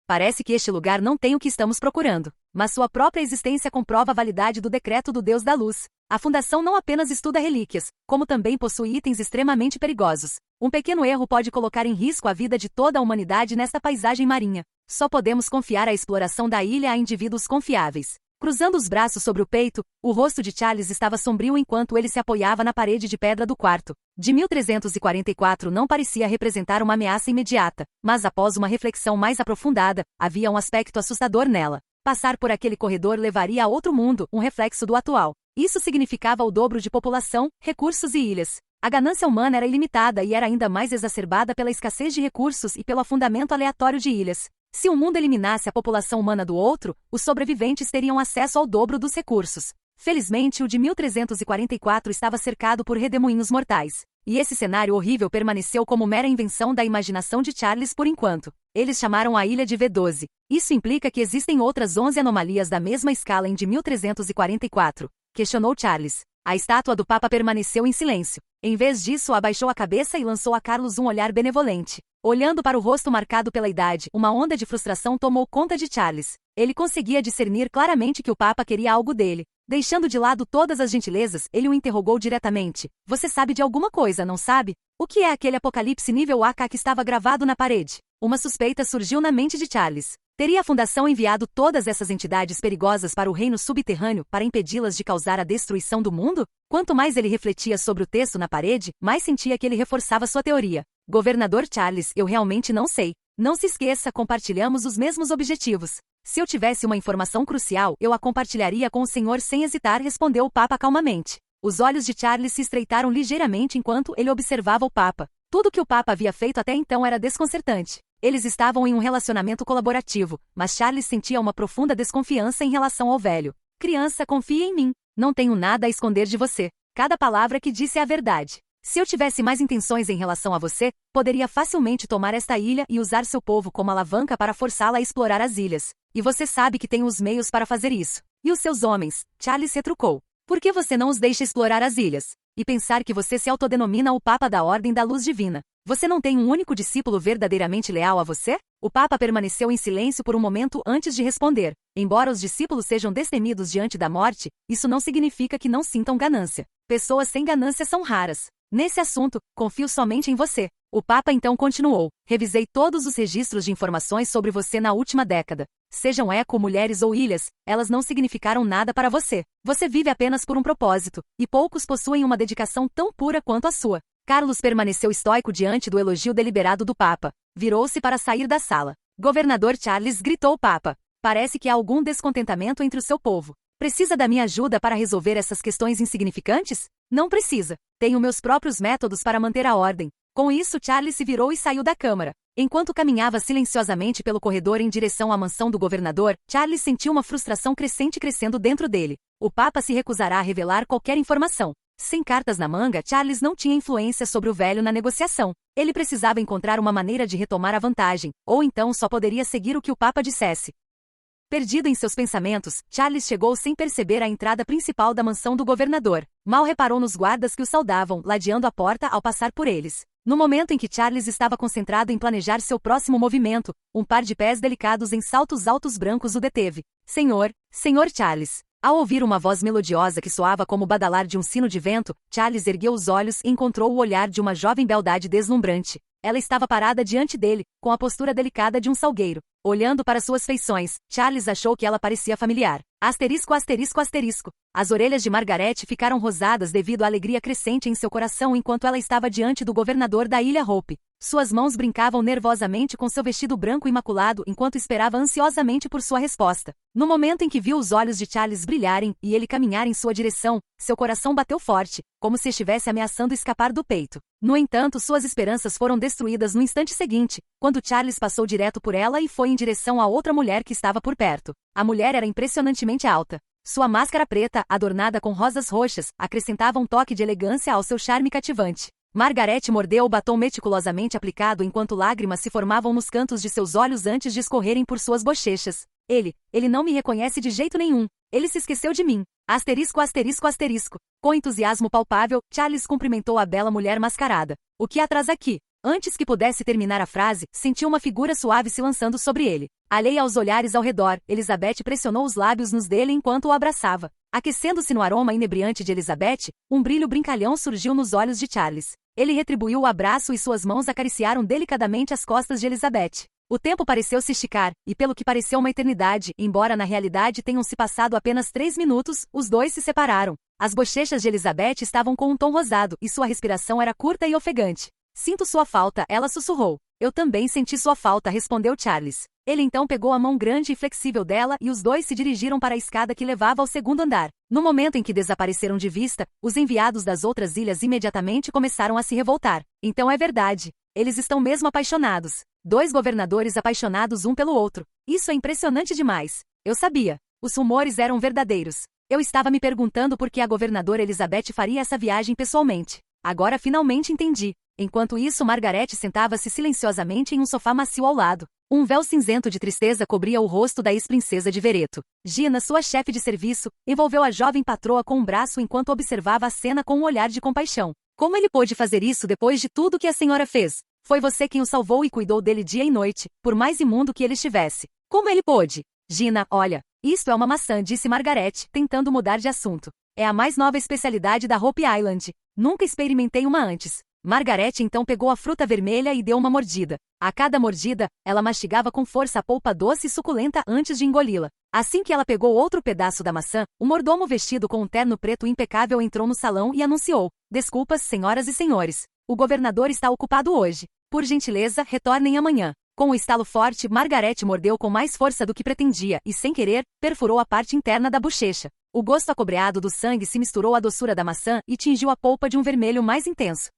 parece que este lugar não tem o que estamos procurando. Mas sua própria existência comprova a validade do decreto do Deus da Luz. A Fundação não apenas estuda relíquias, como também possui itens extremamente perigosos. Um pequeno erro pode colocar em risco a vida de toda a humanidade nesta paisagem marinha. Só podemos confiar a exploração da ilha a indivíduos confiáveis. Cruzando os braços sobre o peito, o rosto de Charles estava sombrio enquanto ele se apoiava na parede de pedra do quarto. De 1344 não parecia representar uma ameaça imediata, mas após uma reflexão mais aprofundada, havia um aspecto assustador nela. Passar por aquele corredor levaria a outro mundo, um reflexo do atual. Isso significava o dobro de população, recursos e ilhas. A ganância humana era ilimitada e era ainda mais exacerbada pela escassez de recursos e pelo afundamento aleatório de ilhas. Se um mundo eliminasse a população humana do outro, os sobreviventes teriam acesso ao dobro dos recursos. Felizmente, o de 1344 estava cercado por redemoinhos mortais. E esse cenário horrível permaneceu como mera invenção da imaginação de Charles por enquanto. Eles chamaram a ilha de V12. Isso implica que existem outras 11 anomalias da mesma escala em de 1344. Questionou Charles. A estátua do Papa permaneceu em silêncio. Em vez disso, abaixou a cabeça e lançou a Carlos um olhar benevolente. Olhando para o rosto marcado pela idade, uma onda de frustração tomou conta de Charles. Ele conseguia discernir claramente que o Papa queria algo dele. Deixando de lado todas as gentilezas, ele o interrogou diretamente. Você sabe de alguma coisa, não sabe? O que é aquele apocalipse nível AK que estava gravado na parede? Uma suspeita surgiu na mente de Charles. Teria a Fundação enviado todas essas entidades perigosas para o reino subterrâneo para impedi-las de causar a destruição do mundo? Quanto mais ele refletia sobre o texto na parede, mais sentia que ele reforçava sua teoria. Governador Charles, eu realmente não sei. Não se esqueça, compartilhamos os mesmos objetivos. Se eu tivesse uma informação crucial, eu a compartilharia com o senhor sem hesitar, respondeu o Papa calmamente. Os olhos de Charles se estreitaram ligeiramente enquanto ele observava o Papa. Tudo que o Papa havia feito até então era desconcertante. Eles estavam em um relacionamento colaborativo, mas Charles sentia uma profunda desconfiança em relação ao velho. Criança, confie em mim. Não tenho nada a esconder de você. Cada palavra que disse é a verdade. Se eu tivesse mais intenções em relação a você, poderia facilmente tomar esta ilha e usar seu povo como alavanca para forçá-la a explorar as ilhas. E você sabe que tenho os meios para fazer isso. E os seus homens? Charles retrucou. Por que você não os deixa explorar as ilhas? E pensar que você se autodenomina o Papa da Ordem da Luz Divina. Você não tem um único discípulo verdadeiramente leal a você? O Papa permaneceu em silêncio por um momento antes de responder. Embora os discípulos sejam destemidos diante da morte, isso não significa que não sintam ganância. Pessoas sem ganância são raras. Nesse assunto, confio somente em você. O Papa então continuou. Revisei todos os registros de informações sobre você na última década. Sejam eco, mulheres ou ilhas, elas não significaram nada para você. Você vive apenas por um propósito, e poucos possuem uma dedicação tão pura quanto a sua. Carlos permaneceu estoico diante do elogio deliberado do Papa. Virou-se para sair da sala. Governador Charles, gritou o Papa. Parece que há algum descontentamento entre o seu povo. Precisa da minha ajuda para resolver essas questões insignificantes? Não precisa. Tenho meus próprios métodos para manter a ordem. Com isso, Charles se virou e saiu da câmara. Enquanto caminhava silenciosamente pelo corredor em direção à mansão do governador, Charles sentiu uma frustração crescendo dentro dele. O Papa se recusará a revelar qualquer informação. Sem cartas na manga, Charles não tinha influência sobre o velho na negociação. Ele precisava encontrar uma maneira de retomar a vantagem, ou então só poderia seguir o que o Papa dissesse. Perdido em seus pensamentos, Charles chegou sem perceber à entrada principal da mansão do governador. Mal reparou nos guardas que o saudavam, ladeando a porta ao passar por eles. No momento em que Charles estava concentrado em planejar seu próximo movimento, um par de pés delicados em saltos altos brancos o deteve. Senhor Charles. Ao ouvir uma voz melodiosa que soava como o badalar de um sino de vento, Charles ergueu os olhos e encontrou o olhar de uma jovem beldade deslumbrante. Ela estava parada diante dele, com a postura delicada de um salgueiro. Olhando para suas feições, Charles achou que ela parecia familiar. Asterisco, asterisco, asterisco. As orelhas de Margaret ficaram rosadas devido à alegria crescente em seu coração enquanto ela estava diante do governador da Ilha Hope. Suas mãos brincavam nervosamente com seu vestido branco imaculado enquanto esperava ansiosamente por sua resposta. No momento em que viu os olhos de Charles brilharem e ele caminhar em sua direção, seu coração bateu forte, como se estivesse ameaçando escapar do peito. No entanto, suas esperanças foram destruídas no instante seguinte, quando Charles passou direto por ela e foi em direção a outra mulher que estava por perto. A mulher era impressionantemente alta. Sua máscara preta, adornada com rosas roxas, acrescentava um toque de elegância ao seu charme cativante. Margaret mordeu o batom meticulosamente aplicado enquanto lágrimas se formavam nos cantos de seus olhos antes de escorrerem por suas bochechas. Ele não me reconhece de jeito nenhum. Ele se esqueceu de mim. Asterisco, asterisco, asterisco. Com entusiasmo palpável, Charles cumprimentou a bela mulher mascarada. O que a traz aqui? Antes que pudesse terminar a frase, sentiu uma figura suave se lançando sobre ele. Alheia aos olhares ao redor, Elizabeth pressionou os lábios nos dele enquanto o abraçava. Aquecendo-se no aroma inebriante de Elizabeth, um brilho brincalhão surgiu nos olhos de Charles. Ele retribuiu o abraço e suas mãos acariciaram delicadamente as costas de Elizabeth. O tempo pareceu se esticar, e pelo que pareceu uma eternidade, embora na realidade tenham se passado apenas 3 minutos, os dois se separaram. As bochechas de Elizabeth estavam com um tom rosado, e sua respiração era curta e ofegante. Sinto sua falta, ela sussurrou. Eu também senti sua falta, respondeu Charles. Ele então pegou a mão grande e flexível dela e os dois se dirigiram para a escada que levava ao segundo andar. No momento em que desapareceram de vista, os enviados das outras ilhas imediatamente começaram a se revoltar. Então é verdade. Eles estão mesmo apaixonados. 2 governadores apaixonados um pelo outro. Isso é impressionante demais. Eu sabia. Os rumores eram verdadeiros. Eu estava me perguntando por que a governadora Elizabeth faria essa viagem pessoalmente. Agora finalmente entendi. Enquanto isso, Margaret sentava-se silenciosamente em um sofá macio ao lado. Um véu cinzento de tristeza cobria o rosto da ex-princesa de Vereto. Gina, sua chefe de serviço, envolveu a jovem patroa com um braço enquanto observava a cena com um olhar de compaixão. Como ele pôde fazer isso depois de tudo que a senhora fez? Foi você quem o salvou e cuidou dele dia e noite, por mais imundo que ele estivesse. Como ele pôde? Gina, olha, isto é uma maçã, disse Margaret, tentando mudar de assunto. É a mais nova especialidade da Hope Island. Nunca experimentei uma antes. Margaret então pegou a fruta vermelha e deu uma mordida. A cada mordida, ela mastigava com força a polpa doce e suculenta antes de engoli-la. Assim que ela pegou outro pedaço da maçã, o mordomo vestido com um terno preto impecável entrou no salão e anunciou: Desculpas, senhoras e senhores. O governador está ocupado hoje. Por gentileza, retornem amanhã. Com um estalo forte, Margaret mordeu com mais força do que pretendia e, sem querer, perfurou a parte interna da bochecha. O gosto acobreado do sangue se misturou à doçura da maçã e tingiu a polpa de um vermelho mais intenso.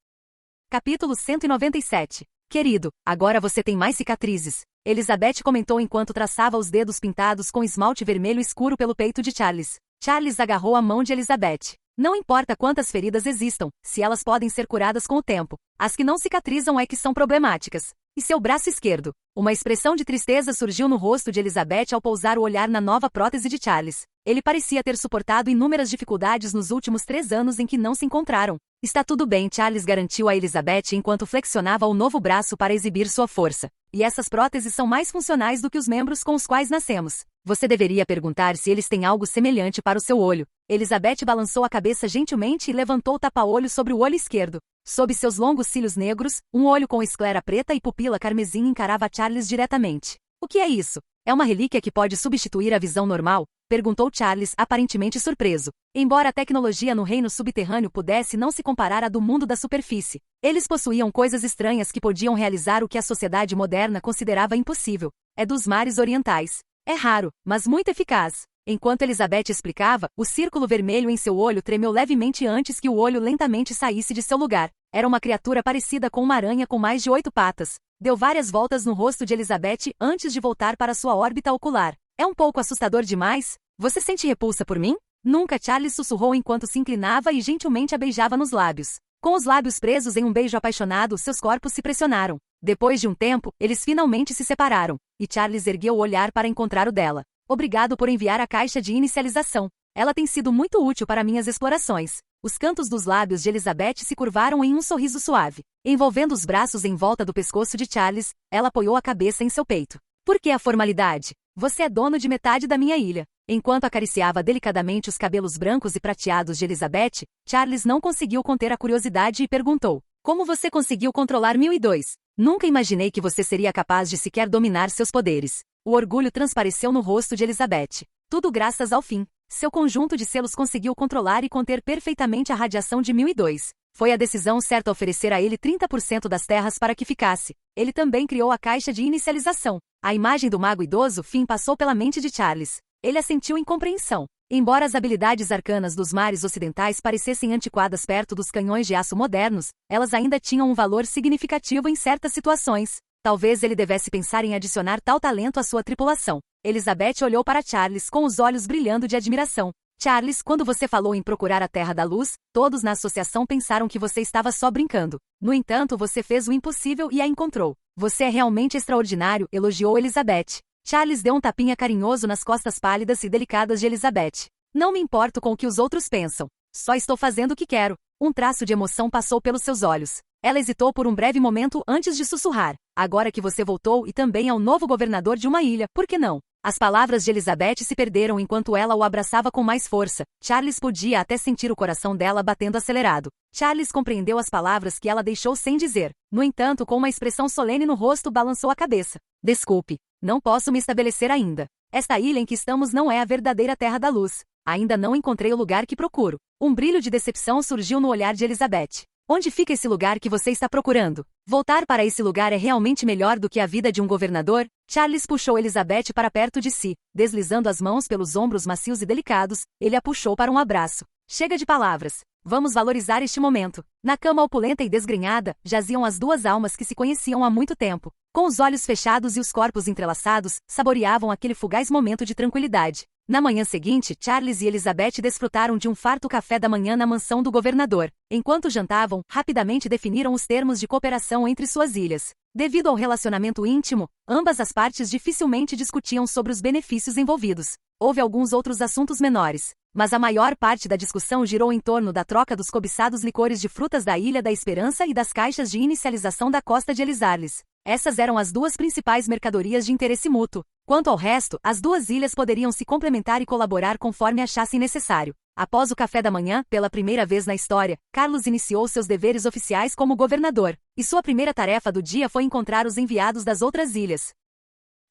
Capítulo 197. Querido, agora você tem mais cicatrizes. Elizabeth comentou enquanto traçava os dedos pintados com esmalte vermelho escuro pelo peito de Charles. Charles agarrou a mão de Elizabeth. Não importa quantas feridas existam, se elas podem ser curadas com o tempo. As que não cicatrizam é que são problemáticas. E seu braço esquerdo? Uma expressão de tristeza surgiu no rosto de Elizabeth ao pousar o olhar na nova prótese de Charles. Ele parecia ter suportado inúmeras dificuldades nos últimos 3 anos em que não se encontraram. Está tudo bem, Charles garantiu a Elizabeth enquanto flexionava o novo braço para exibir sua força. E essas próteses são mais funcionais do que os membros com os quais nascemos. Você deveria perguntar se eles têm algo semelhante para o seu olho. Elizabeth balançou a cabeça gentilmente e levantou o tapa-olho sobre o olho esquerdo. Sob seus longos cílios negros, um olho com esclera preta e pupila carmesim encarava Charles diretamente. O que é isso? É uma relíquia que pode substituir a visão normal? Perguntou Charles, aparentemente surpreso. Embora a tecnologia no reino subterrâneo pudesse não se comparar à do mundo da superfície, eles possuíam coisas estranhas que podiam realizar o que a sociedade moderna considerava impossível. É dos mares orientais. É raro, mas muito eficaz. Enquanto Elizabeth explicava, o círculo vermelho em seu olho tremeu levemente antes que o olho lentamente saísse de seu lugar. Era uma criatura parecida com uma aranha com mais de 8 patas. Deu várias voltas no rosto de Elizabeth antes de voltar para sua órbita ocular. É um pouco assustador demais? Você sente repulsa por mim? Nunca, Charles sussurrou enquanto se inclinava e gentilmente a beijava nos lábios. Com os lábios presos em um beijo apaixonado, seus corpos se pressionaram. Depois de um tempo, eles finalmente se separaram, e Charles ergueu o olhar para encontrar o dela. Obrigado por enviar a caixa de inicialização. Ela tem sido muito útil para minhas explorações. Os cantos dos lábios de Elizabeth se curvaram em um sorriso suave. Envolvendo os braços em volta do pescoço de Charles, ela apoiou a cabeça em seu peito. Por que a formalidade? Você é dono de metade da minha ilha. Enquanto acariciava delicadamente os cabelos brancos e prateados de Elizabeth, Charles não conseguiu conter a curiosidade e perguntou: Como você conseguiu controlar 1002? Nunca imaginei que você seria capaz de sequer dominar seus poderes. O orgulho transpareceu no rosto de Elizabeth. Tudo graças ao fim. Seu conjunto de selos conseguiu controlar e conter perfeitamente a radiação de 1002. Foi a decisão certa oferecer a ele 30% das terras para que ficasse. Ele também criou a caixa de inicialização. A imagem do mago idoso Finn passou pela mente de Charles. Ele assentiu em compreensão. Embora as habilidades arcanas dos mares ocidentais parecessem antiquadas perto dos canhões de aço modernos, elas ainda tinham um valor significativo em certas situações. Talvez ele devesse pensar em adicionar tal talento à sua tripulação. Elizabeth olhou para Charles com os olhos brilhando de admiração. Charles, quando você falou em procurar a Terra da Luz, todos na associação pensaram que você estava só brincando. No entanto, você fez o impossível e a encontrou. Você é realmente extraordinário, elogiou Elizabeth. Charles deu um tapinha carinhoso nas costas pálidas e delicadas de Elizabeth. Não me importo com o que os outros pensam. Só estou fazendo o que quero. Um traço de emoção passou pelos seus olhos. Ela hesitou por um breve momento antes de sussurrar. Agora que você voltou e também é o novo governador de uma ilha, por que não? As palavras de Elizabeth se perderam enquanto ela o abraçava com mais força. Charles podia até sentir o coração dela batendo acelerado. Charles compreendeu as palavras que ela deixou sem dizer. No entanto, com uma expressão solene no rosto, balançou a cabeça. Desculpe, não posso me estabelecer ainda. Esta ilha em que estamos não é a verdadeira Terra da Luz. Ainda não encontrei o lugar que procuro. Um brilho de decepção surgiu no olhar de Elizabeth. Onde fica esse lugar que você está procurando? Voltar para esse lugar é realmente melhor do que a vida de um governador? Charles puxou Elizabeth para perto de si. Deslizando as mãos pelos ombros macios e delicados, ele a puxou para um abraço. Chega de palavras. Vamos valorizar este momento. Na cama opulenta e desgrenhada, jaziam as duas almas que se conheciam há muito tempo. Com os olhos fechados e os corpos entrelaçados, saboreavam aquele fugaz momento de tranquilidade. Na manhã seguinte, Charles e Elizabeth desfrutaram de um farto café da manhã na mansão do governador. Enquanto jantavam, rapidamente definiram os termos de cooperação entre suas ilhas. Devido ao relacionamento íntimo, ambas as partes dificilmente discutiam sobre os benefícios envolvidos. Houve alguns outros assuntos menores, mas a maior parte da discussão girou em torno da troca dos cobiçados licores de frutas da Ilha da Esperança e das caixas de inicialização da costa de Elizarles. Essas eram as duas principais mercadorias de interesse mútuo. Quanto ao resto, as duas ilhas poderiam se complementar e colaborar conforme achassem necessário. Após o café da manhã, pela primeira vez na história, Carlos iniciou seus deveres oficiais como governador, e sua primeira tarefa do dia foi encontrar os enviados das outras ilhas.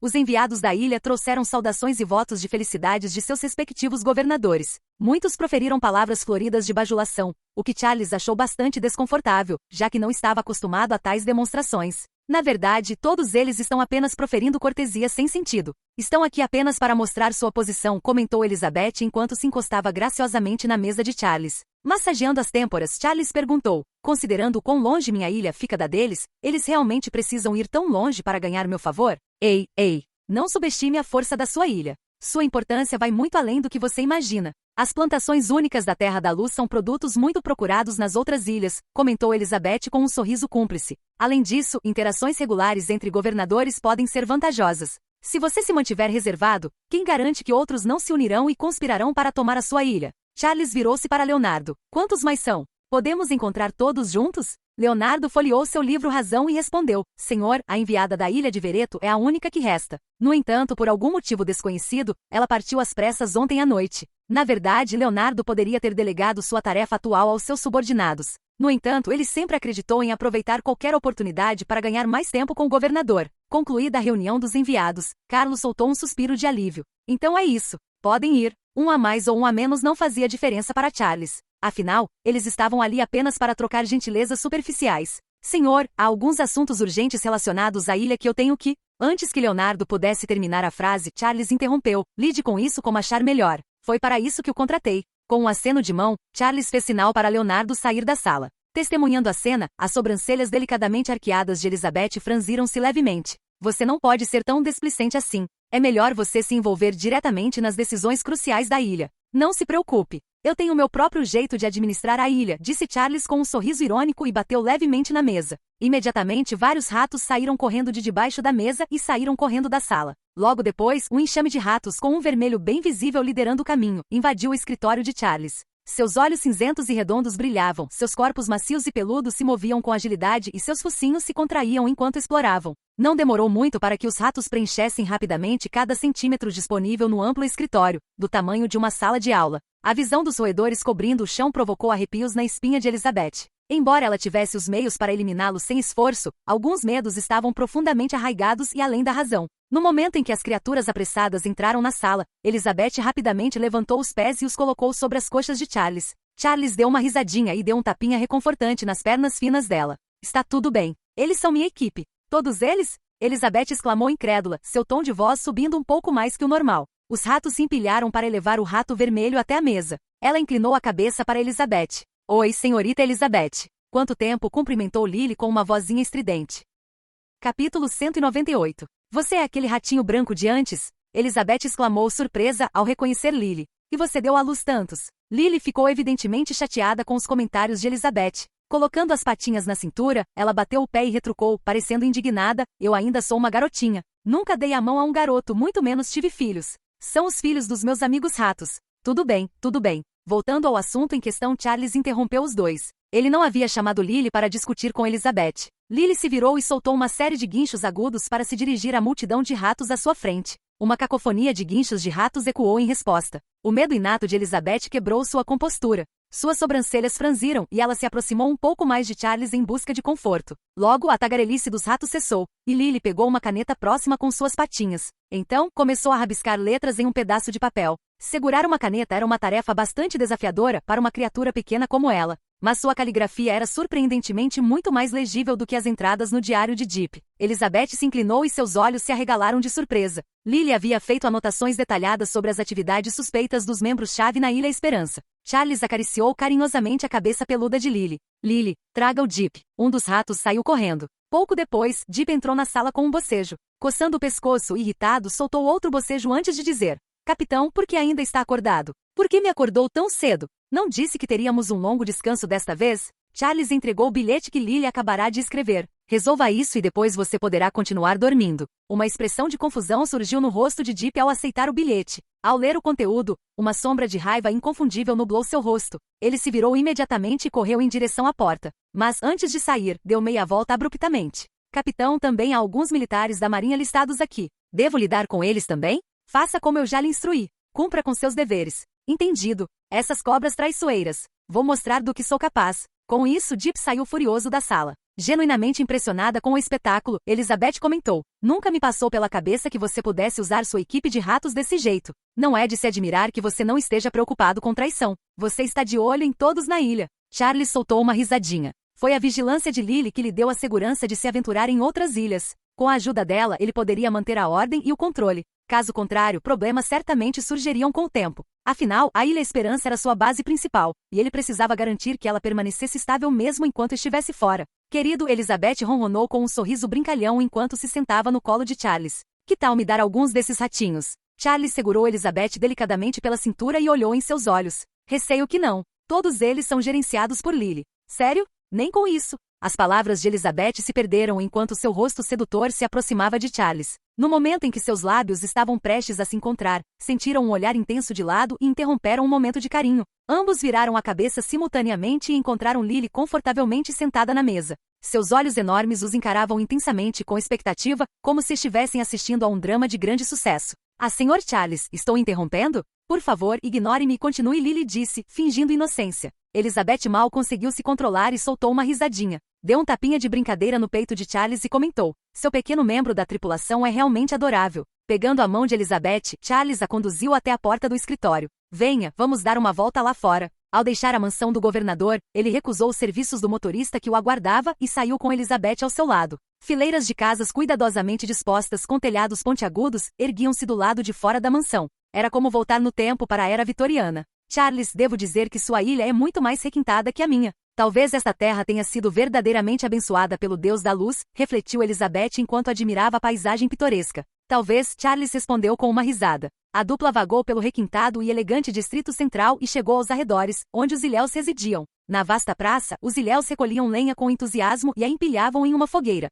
Os enviados da ilha trouxeram saudações e votos de felicidades de seus respectivos governadores. Muitos proferiram palavras floridas de bajulação, o que Charles achou bastante desconfortável, já que não estava acostumado a tais demonstrações. Na verdade, todos eles estão apenas proferindo cortesia sem sentido. Estão aqui apenas para mostrar sua posição, comentou Elizabeth enquanto se encostava graciosamente na mesa de Charles. Massageando as têmporas, Charles perguntou, considerando o quão longe minha ilha fica da deles, eles realmente precisam ir tão longe para ganhar meu favor? Ei, não subestime a força da sua ilha. Sua importância vai muito além do que você imagina. As plantações únicas da Terra da Luz são produtos muito procurados nas outras ilhas, comentou Elizabeth com um sorriso cúmplice. Além disso, interações regulares entre governadores podem ser vantajosas. Se você se mantiver reservado, quem garante que outros não se unirão e conspirarão para tomar a sua ilha? Charles virou-se para Leonardo. Quantos mais são? Podemos encontrar todos juntos? Leonardo folheou seu livro Razão e respondeu, Senhor, a enviada da ilha de Vereto é a única que resta. No entanto, por algum motivo desconhecido, ela partiu às pressas ontem à noite. Na verdade, Leonardo poderia ter delegado sua tarefa atual aos seus subordinados. No entanto, ele sempre acreditou em aproveitar qualquer oportunidade para ganhar mais tempo com o governador. Concluída a reunião dos enviados, Carlos soltou um suspiro de alívio. Então é isso. Podem ir. Um a mais ou um a menos não fazia diferença para Charles. Afinal, eles estavam ali apenas para trocar gentilezas superficiais. Senhor, há alguns assuntos urgentes relacionados à ilha que eu tenho que... Antes que Leonardo pudesse terminar a frase, Charles interrompeu. Lide com isso como achar melhor. Foi para isso que o contratei. Com um aceno de mão, Charles fez sinal para Leonardo sair da sala. Testemunhando a cena, as sobrancelhas delicadamente arqueadas de Elizabeth franziram-se levemente. Você não pode ser tão displicente assim. É melhor você se envolver diretamente nas decisões cruciais da ilha. Não se preocupe. Eu tenho meu próprio jeito de administrar a ilha, disse Charles com um sorriso irônico e bateu levemente na mesa. Imediatamente vários ratos saíram correndo de debaixo da mesa e saíram correndo da sala. Logo depois, um enxame de ratos com um vermelho bem visível liderando o caminho, invadiu o escritório de Charles. Seus olhos cinzentos e redondos brilhavam, seus corpos macios e peludos se moviam com agilidade e seus focinhos se contraíam enquanto exploravam. Não demorou muito para que os ratos preenchessem rapidamente cada centímetro disponível no amplo escritório, do tamanho de uma sala de aula. A visão dos roedores cobrindo o chão provocou arrepios na espinha de Elizabeth. Embora ela tivesse os meios para eliminá-los sem esforço, alguns medos estavam profundamente arraigados e além da razão. No momento em que as criaturas apressadas entraram na sala, Elizabeth rapidamente levantou os pés e os colocou sobre as coxas de Charles. Charles deu uma risadinha e deu um tapinha reconfortante nas pernas finas dela. Está tudo bem. Eles são minha equipe. Todos eles? Elizabeth exclamou incrédula, seu tom de voz subindo um pouco mais que o normal. Os ratos se empilharam para elevar o rato vermelho até a mesa. Ela inclinou a cabeça para Elizabeth. Oi, senhorita Elizabeth. Quanto tempo? Cumprimentou Lily com uma vozinha estridente. Capítulo 198. Você é aquele ratinho branco de antes? Elizabeth exclamou surpresa ao reconhecer Lily. E você deu à luz tantos? Lily ficou evidentemente chateada com os comentários de Elizabeth. Colocando as patinhas na cintura, ela bateu o pé e retrucou, parecendo indignada, eu ainda sou uma garotinha. Nunca dei a mão a um garoto, muito menos tive filhos. São os filhos dos meus amigos ratos. Tudo bem, Voltando ao assunto em questão, Charles interrompeu os dois. Ele não havia chamado Lily para discutir com Elizabeth. Lily se virou e soltou uma série de guinchos agudos para se dirigir à multidão de ratos à sua frente. Uma cacofonia de guinchos de ratos ecoou em resposta. O medo inato de Elizabeth quebrou sua compostura. Suas sobrancelhas franziram e ela se aproximou um pouco mais de Charles em busca de conforto. Logo, a tagarelice dos ratos cessou, e Lily pegou uma caneta próxima com suas patinhas. Então, começou a rabiscar letras em um pedaço de papel. Segurar uma caneta era uma tarefa bastante desafiadora para uma criatura pequena como ela, mas sua caligrafia era surpreendentemente muito mais legível do que as entradas no diário de Deep. Elizabeth se inclinou e seus olhos se arregalaram de surpresa. Lily havia feito anotações detalhadas sobre as atividades suspeitas dos membros-chave na Ilha Esperança. Charles acariciou carinhosamente a cabeça peluda de Lily. Lily, traga o Deep. Um dos ratos saiu correndo. Pouco depois, Deep entrou na sala com um bocejo. Coçando o pescoço, irritado, soltou outro bocejo antes de dizer: Capitão, por que ainda está acordado? Por que me acordou tão cedo? Não disse que teríamos um longo descanso desta vez? Charles entregou o bilhete que Lily acabará de escrever. Resolva isso e depois você poderá continuar dormindo. Uma expressão de confusão surgiu no rosto de Deep ao aceitar o bilhete. Ao ler o conteúdo, uma sombra de raiva inconfundível nublou seu rosto. Ele se virou imediatamente e correu em direção à porta. Mas antes de sair, deu meia volta abruptamente. Capitão, também há alguns militares da Marinha listados aqui. Devo lidar com eles também? Faça como eu já lhe instruí. Cumpra com seus deveres. Entendido. Essas cobras traiçoeiras. Vou mostrar do que sou capaz. Com isso, Deep saiu furioso da sala. Genuinamente impressionada com o espetáculo, Elizabeth comentou: Nunca me passou pela cabeça que você pudesse usar sua equipe de ratos desse jeito. Não é de se admirar que você não esteja preocupado com traição. Você está de olho em todos na ilha. Charles soltou uma risadinha. Foi a vigilância de Lily que lhe deu a segurança de se aventurar em outras ilhas. Com a ajuda dela, ele poderia manter a ordem e o controle. Caso contrário, problemas certamente surgiriam com o tempo. Afinal, a Ilha Esperança era sua base principal, e ele precisava garantir que ela permanecesse estável mesmo enquanto estivesse fora. Querido, Elizabeth ronronou com um sorriso brincalhão enquanto se sentava no colo de Charles. Que tal me dar alguns desses ratinhos? Charles segurou Elizabeth delicadamente pela cintura e olhou em seus olhos. Receio que não. Todos eles são gerenciados por Lily. Sério? Nem com isso. As palavras de Elizabeth se perderam enquanto seu rosto sedutor se aproximava de Charles. No momento em que seus lábios estavam prestes a se encontrar, sentiram um olhar intenso de lado e interromperam um momento de carinho. Ambos viraram a cabeça simultaneamente e encontraram Lily confortavelmente sentada na mesa. Seus olhos enormes os encaravam intensamente com expectativa, como se estivessem assistindo a um drama de grande sucesso. Ah, Sr. Charles, estou interrompendo? Por favor, ignore-me e continue, Lily disse, fingindo inocência. Elizabeth mal conseguiu se controlar e soltou uma risadinha. Deu um tapinha de brincadeira no peito de Charles e comentou: Seu pequeno membro da tripulação é realmente adorável. Pegando a mão de Elizabeth, Charles a conduziu até a porta do escritório. Venha, vamos dar uma volta lá fora. Ao deixar a mansão do governador, ele recusou os serviços do motorista que o aguardava e saiu com Elizabeth ao seu lado. Fileiras de casas cuidadosamente dispostas com telhados pontiagudos erguiam-se do lado de fora da mansão. Era como voltar no tempo para a era vitoriana. Charles, devo dizer que sua ilha é muito mais requintada que a minha. Talvez esta terra tenha sido verdadeiramente abençoada pelo Deus da Luz, refletiu Elizabeth enquanto admirava a paisagem pitoresca. Talvez, Charles respondeu com uma risada. A dupla vagou pelo requintado e elegante distrito central e chegou aos arredores, onde os ilhéus residiam. Na vasta praça, os ilhéus recolhiam lenha com entusiasmo e a empilhavam em uma fogueira.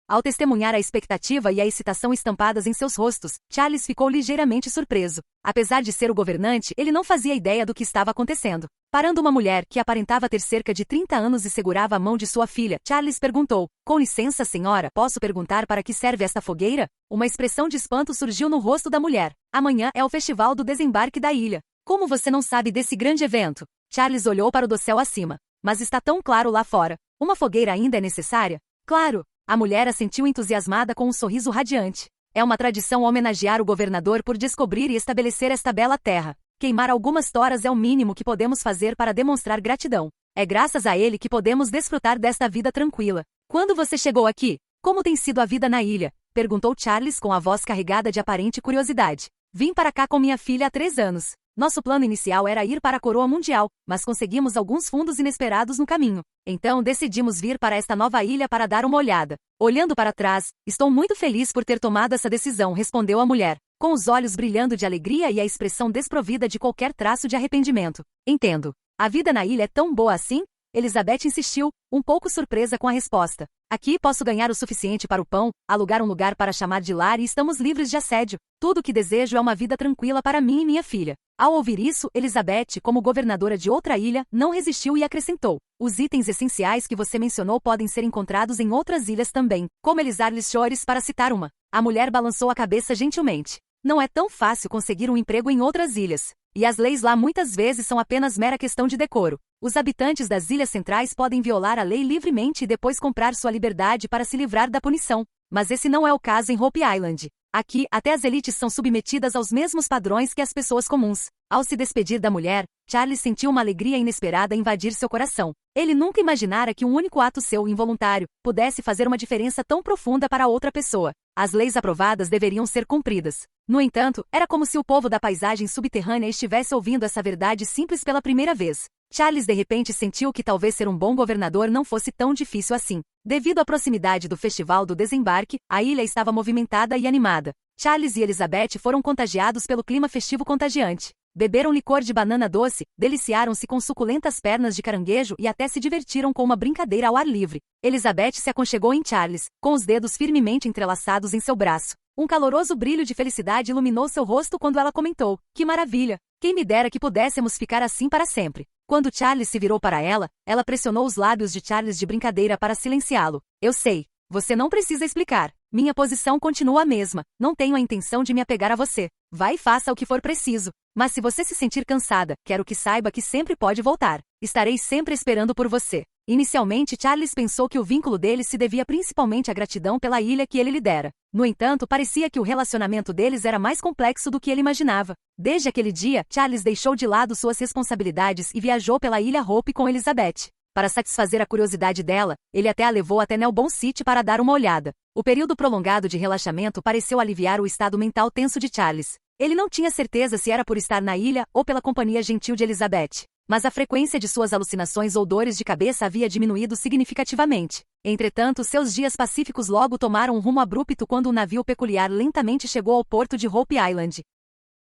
Ao testemunhar a expectativa e a excitação estampadas em seus rostos, Charles ficou ligeiramente surpreso. Apesar de ser o governante, ele não fazia ideia do que estava acontecendo. Parando uma mulher que aparentava ter cerca de 30 anos e segurava a mão de sua filha, Charles perguntou: Com licença, senhora, posso perguntar para que serve esta fogueira? Uma expressão de espanto surgiu no rosto da mulher. Amanhã é o festival do desembarque da ilha. Como você não sabe desse grande evento? Charles olhou para o dossel acima. Mas está tão claro lá fora. Uma fogueira ainda é necessária? Claro. A mulher assentiu entusiasmada com um sorriso radiante. É uma tradição homenagear o governador por descobrir e estabelecer esta bela terra. Queimar algumas toras é o mínimo que podemos fazer para demonstrar gratidão. É graças a ele que podemos desfrutar desta vida tranquila. Quando você chegou aqui? Como tem sido a vida na ilha? Perguntou Charles com a voz carregada de aparente curiosidade. Vim para cá com minha filha há 3 anos. Nosso plano inicial era ir para a coroa mundial, mas conseguimos alguns fundos inesperados no caminho. Então decidimos vir para esta nova ilha para dar uma olhada. Olhando para trás, estou muito feliz por ter tomado essa decisão, respondeu a mulher, com os olhos brilhando de alegria e a expressão desprovida de qualquer traço de arrependimento. Entendo. A vida na ilha é tão boa assim? Elizabeth insistiu, um pouco surpresa com a resposta. Aqui posso ganhar o suficiente para o pão, alugar um lugar para chamar de lar e estamos livres de assédio. Tudo o que desejo é uma vida tranquila para mim e minha filha. Ao ouvir isso, Elizabeth, como governadora de outra ilha, não resistiu e acrescentou. Os itens essenciais que você mencionou podem ser encontrados em outras ilhas também, como Elizarles Shores para citar uma. A mulher balançou a cabeça gentilmente. Não é tão fácil conseguir um emprego em outras ilhas. E as leis lá muitas vezes são apenas mera questão de decoro. Os habitantes das ilhas centrais podem violar a lei livremente e depois comprar sua liberdade para se livrar da punição. Mas esse não é o caso em Hope Island. Aqui, até as elites são submetidas aos mesmos padrões que as pessoas comuns. Ao se despedir da mulher, Charles sentiu uma alegria inesperada invadir seu coração. Ele nunca imaginara que um único ato seu, involuntário, pudesse fazer uma diferença tão profunda para outra pessoa. As leis aprovadas deveriam ser cumpridas. No entanto, era como se o povo da paisagem subterrânea estivesse ouvindo essa verdade simples pela primeira vez. Charles de repente sentiu que talvez ser um bom governador não fosse tão difícil assim. Devido à proximidade do Festival do Desembarque, a ilha estava movimentada e animada. Charles e Elizabeth foram contagiados pelo clima festivo contagiante. Beberam licor de banana doce, deliciaram-se com suculentas pernas de caranguejo e até se divertiram com uma brincadeira ao ar livre. Elizabeth se aconchegou em Charles, com os dedos firmemente entrelaçados em seu braço. Um caloroso brilho de felicidade iluminou seu rosto quando ela comentou: "Que maravilha! Quem me dera que pudéssemos ficar assim para sempre." Quando Charles se virou para ela, ela pressionou os lábios de Charles de brincadeira para silenciá-lo. "Eu sei. Você não precisa explicar. Minha posição continua a mesma. Não tenho a intenção de me apegar a você. Vá e faça o que for preciso. Mas se você se sentir cansada, quero que saiba que sempre pode voltar. Estarei sempre esperando por você." Inicialmente, Charles pensou que o vínculo deles se devia principalmente à gratidão pela ilha que ele lhe dera. No entanto, parecia que o relacionamento deles era mais complexo do que ele imaginava. Desde aquele dia, Charles deixou de lado suas responsabilidades e viajou pela ilha Hope com Elizabeth. Para satisfazer a curiosidade dela, ele até a levou até Nelbon City para dar uma olhada. O período prolongado de relaxamento pareceu aliviar o estado mental tenso de Charles. Ele não tinha certeza se era por estar na ilha ou pela companhia gentil de Elizabeth, mas a frequência de suas alucinações ou dores de cabeça havia diminuído significativamente. Entretanto, seus dias pacíficos logo tomaram um rumo abrupto quando um navio peculiar lentamente chegou ao porto de Hope Island.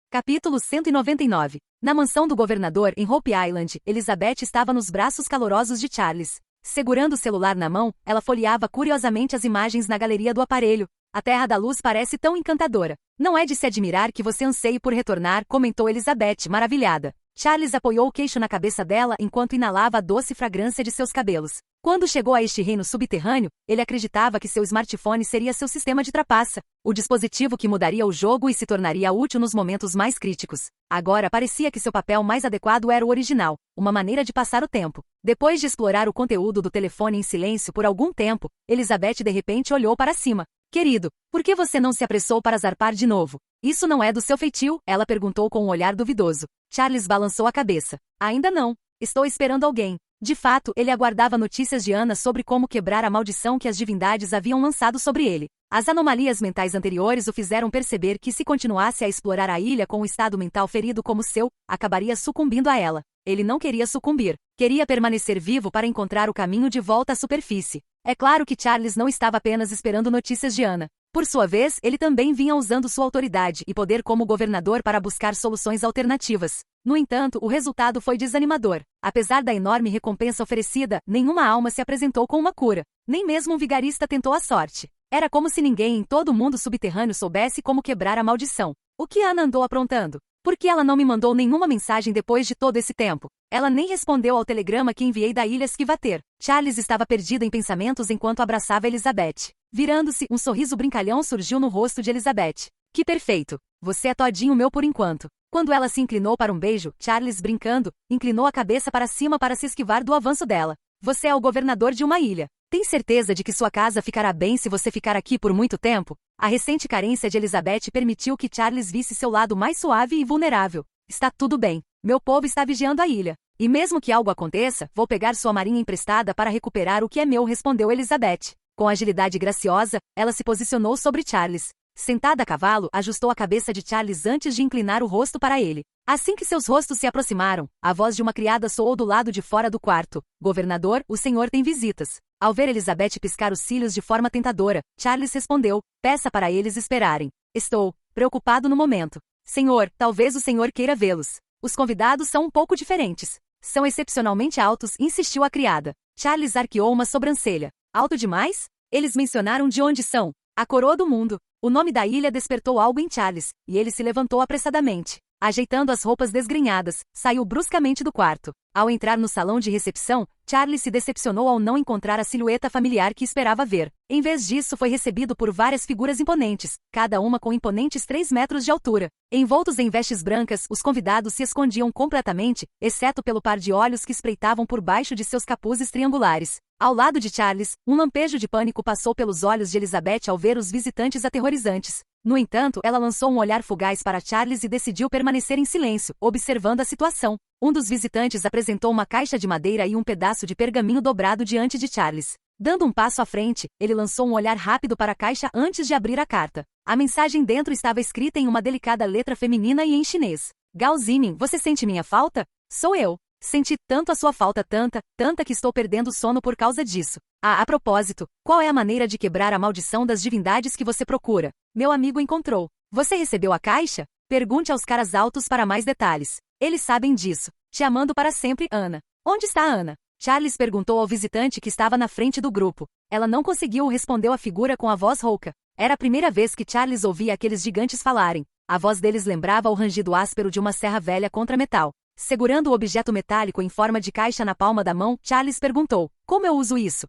Capítulo 199. Na mansão do governador em Hope Island, Elizabeth estava nos braços calorosos de Charles. Segurando o celular na mão, ela folheava curiosamente as imagens na galeria do aparelho. "A Terra da Luz parece tão encantadora. Não é de se admirar que você anseie por retornar", comentou Elizabeth, maravilhada. Charles apoiou o queixo na cabeça dela enquanto inalava a doce fragrância de seus cabelos. Quando chegou a este reino subterrâneo, ele acreditava que seu smartphone seria seu sistema de trapaça, o dispositivo que mudaria o jogo e se tornaria útil nos momentos mais críticos. Agora parecia que seu papel mais adequado era o original, uma maneira de passar o tempo. Depois de explorar o conteúdo do telefone em silêncio por algum tempo, Elizabeth de repente olhou para cima. "Querido, por que você não se apressou para zarpar de novo? Isso não é do seu feitio?" ela perguntou com um olhar duvidoso. Charles balançou a cabeça. "Ainda não. Estou esperando alguém." De fato, ele aguardava notícias de Ana sobre como quebrar a maldição que as divindades haviam lançado sobre ele. As anomalias mentais anteriores o fizeram perceber que se continuasse a explorar a ilha com um estado mental ferido como o seu, acabaria sucumbindo a ela. Ele não queria sucumbir. Queria permanecer vivo para encontrar o caminho de volta à superfície. É claro que Charles não estava apenas esperando notícias de Ana. Por sua vez, ele também vinha usando sua autoridade e poder como governador para buscar soluções alternativas. No entanto, o resultado foi desanimador. Apesar da enorme recompensa oferecida, nenhuma alma se apresentou com uma cura. Nem mesmo um vigarista tentou a sorte. Era como se ninguém em todo o mundo subterrâneo soubesse como quebrar a maldição. O que Ana andou aprontando? Por que ela não me mandou nenhuma mensagem depois de todo esse tempo? Ela nem respondeu ao telegrama que enviei da ilha Esquivater. Charles estava perdido em pensamentos enquanto abraçava Elizabeth. Virando-se, um sorriso brincalhão surgiu no rosto de Elizabeth. "Que perfeito! Você é todinho meu por enquanto." Quando ela se inclinou para um beijo, Charles, brincando, inclinou a cabeça para cima para se esquivar do avanço dela. "Você é o governador de uma ilha. Tem certeza de que sua casa ficará bem se você ficar aqui por muito tempo?" A recente carência de Elizabeth permitiu que Charles visse seu lado mais suave e vulnerável. "Está tudo bem. Meu povo está vigiando a ilha. E mesmo que algo aconteça, vou pegar sua marinha emprestada para recuperar o que é meu", respondeu Elizabeth. Com agilidade graciosa, ela se posicionou sobre Charles. Sentada a cavalo, ajustou a cabeça de Charles antes de inclinar o rosto para ele. Assim que seus rostos se aproximaram, a voz de uma criada soou do lado de fora do quarto. "Governador, o senhor tem visitas." Ao ver Elizabeth piscar os cílios de forma tentadora, Charles respondeu: "Peça para eles esperarem. Estou preocupado no momento." "Senhor, talvez o senhor queira vê-los. Os convidados são um pouco diferentes." São excepcionalmente altos, insistiu a criada. Charles arqueou uma sobrancelha. Alto demais? Eles mencionaram de onde são. A coroa do mundo. O nome da ilha despertou algo em Charles, e ele se levantou apressadamente. Ajeitando as roupas desgrenhadas, saiu bruscamente do quarto. Ao entrar no salão de recepção, Charles se decepcionou ao não encontrar a silhueta familiar que esperava ver. Em vez disso, foi recebido por várias figuras imponentes, cada uma com imponentes 3 metros de altura. Envoltos em vestes brancas, os convidados se escondiam completamente, exceto pelo par de olhos que espreitavam por baixo de seus capuzes triangulares. Ao lado de Charles, um lampejo de pânico passou pelos olhos de Elizabeth ao ver os visitantes aterrorizantes. No entanto, ela lançou um olhar fugaz para Charles e decidiu permanecer em silêncio, observando a situação. Um dos visitantes apresentou uma caixa de madeira e um pedaço de pergaminho dobrado diante de Charles. Dando um passo à frente, ele lançou um olhar rápido para a caixa antes de abrir a carta. A mensagem dentro estava escrita em uma delicada letra feminina e em chinês. Gao Zimin, você sente minha falta? Sou eu. Senti tanto a sua falta, tanta que estou perdendo o sono por causa disso. A propósito, qual é a maneira de quebrar a maldição das divindades que você procura? Meu amigo encontrou. Você recebeu a caixa? Pergunte aos caras altos para mais detalhes. Eles sabem disso. Te amando para sempre, Ana. Onde está Ana? Charles perguntou ao visitante que estava na frente do grupo. Ela não conseguiu, respondeu a figura com a voz rouca. Era a primeira vez que Charles ouvia aqueles gigantes falarem. A voz deles lembrava o rangido áspero de uma serra velha contra metal. Segurando o objeto metálico em forma de caixa na palma da mão, Charles perguntou, como eu uso isso?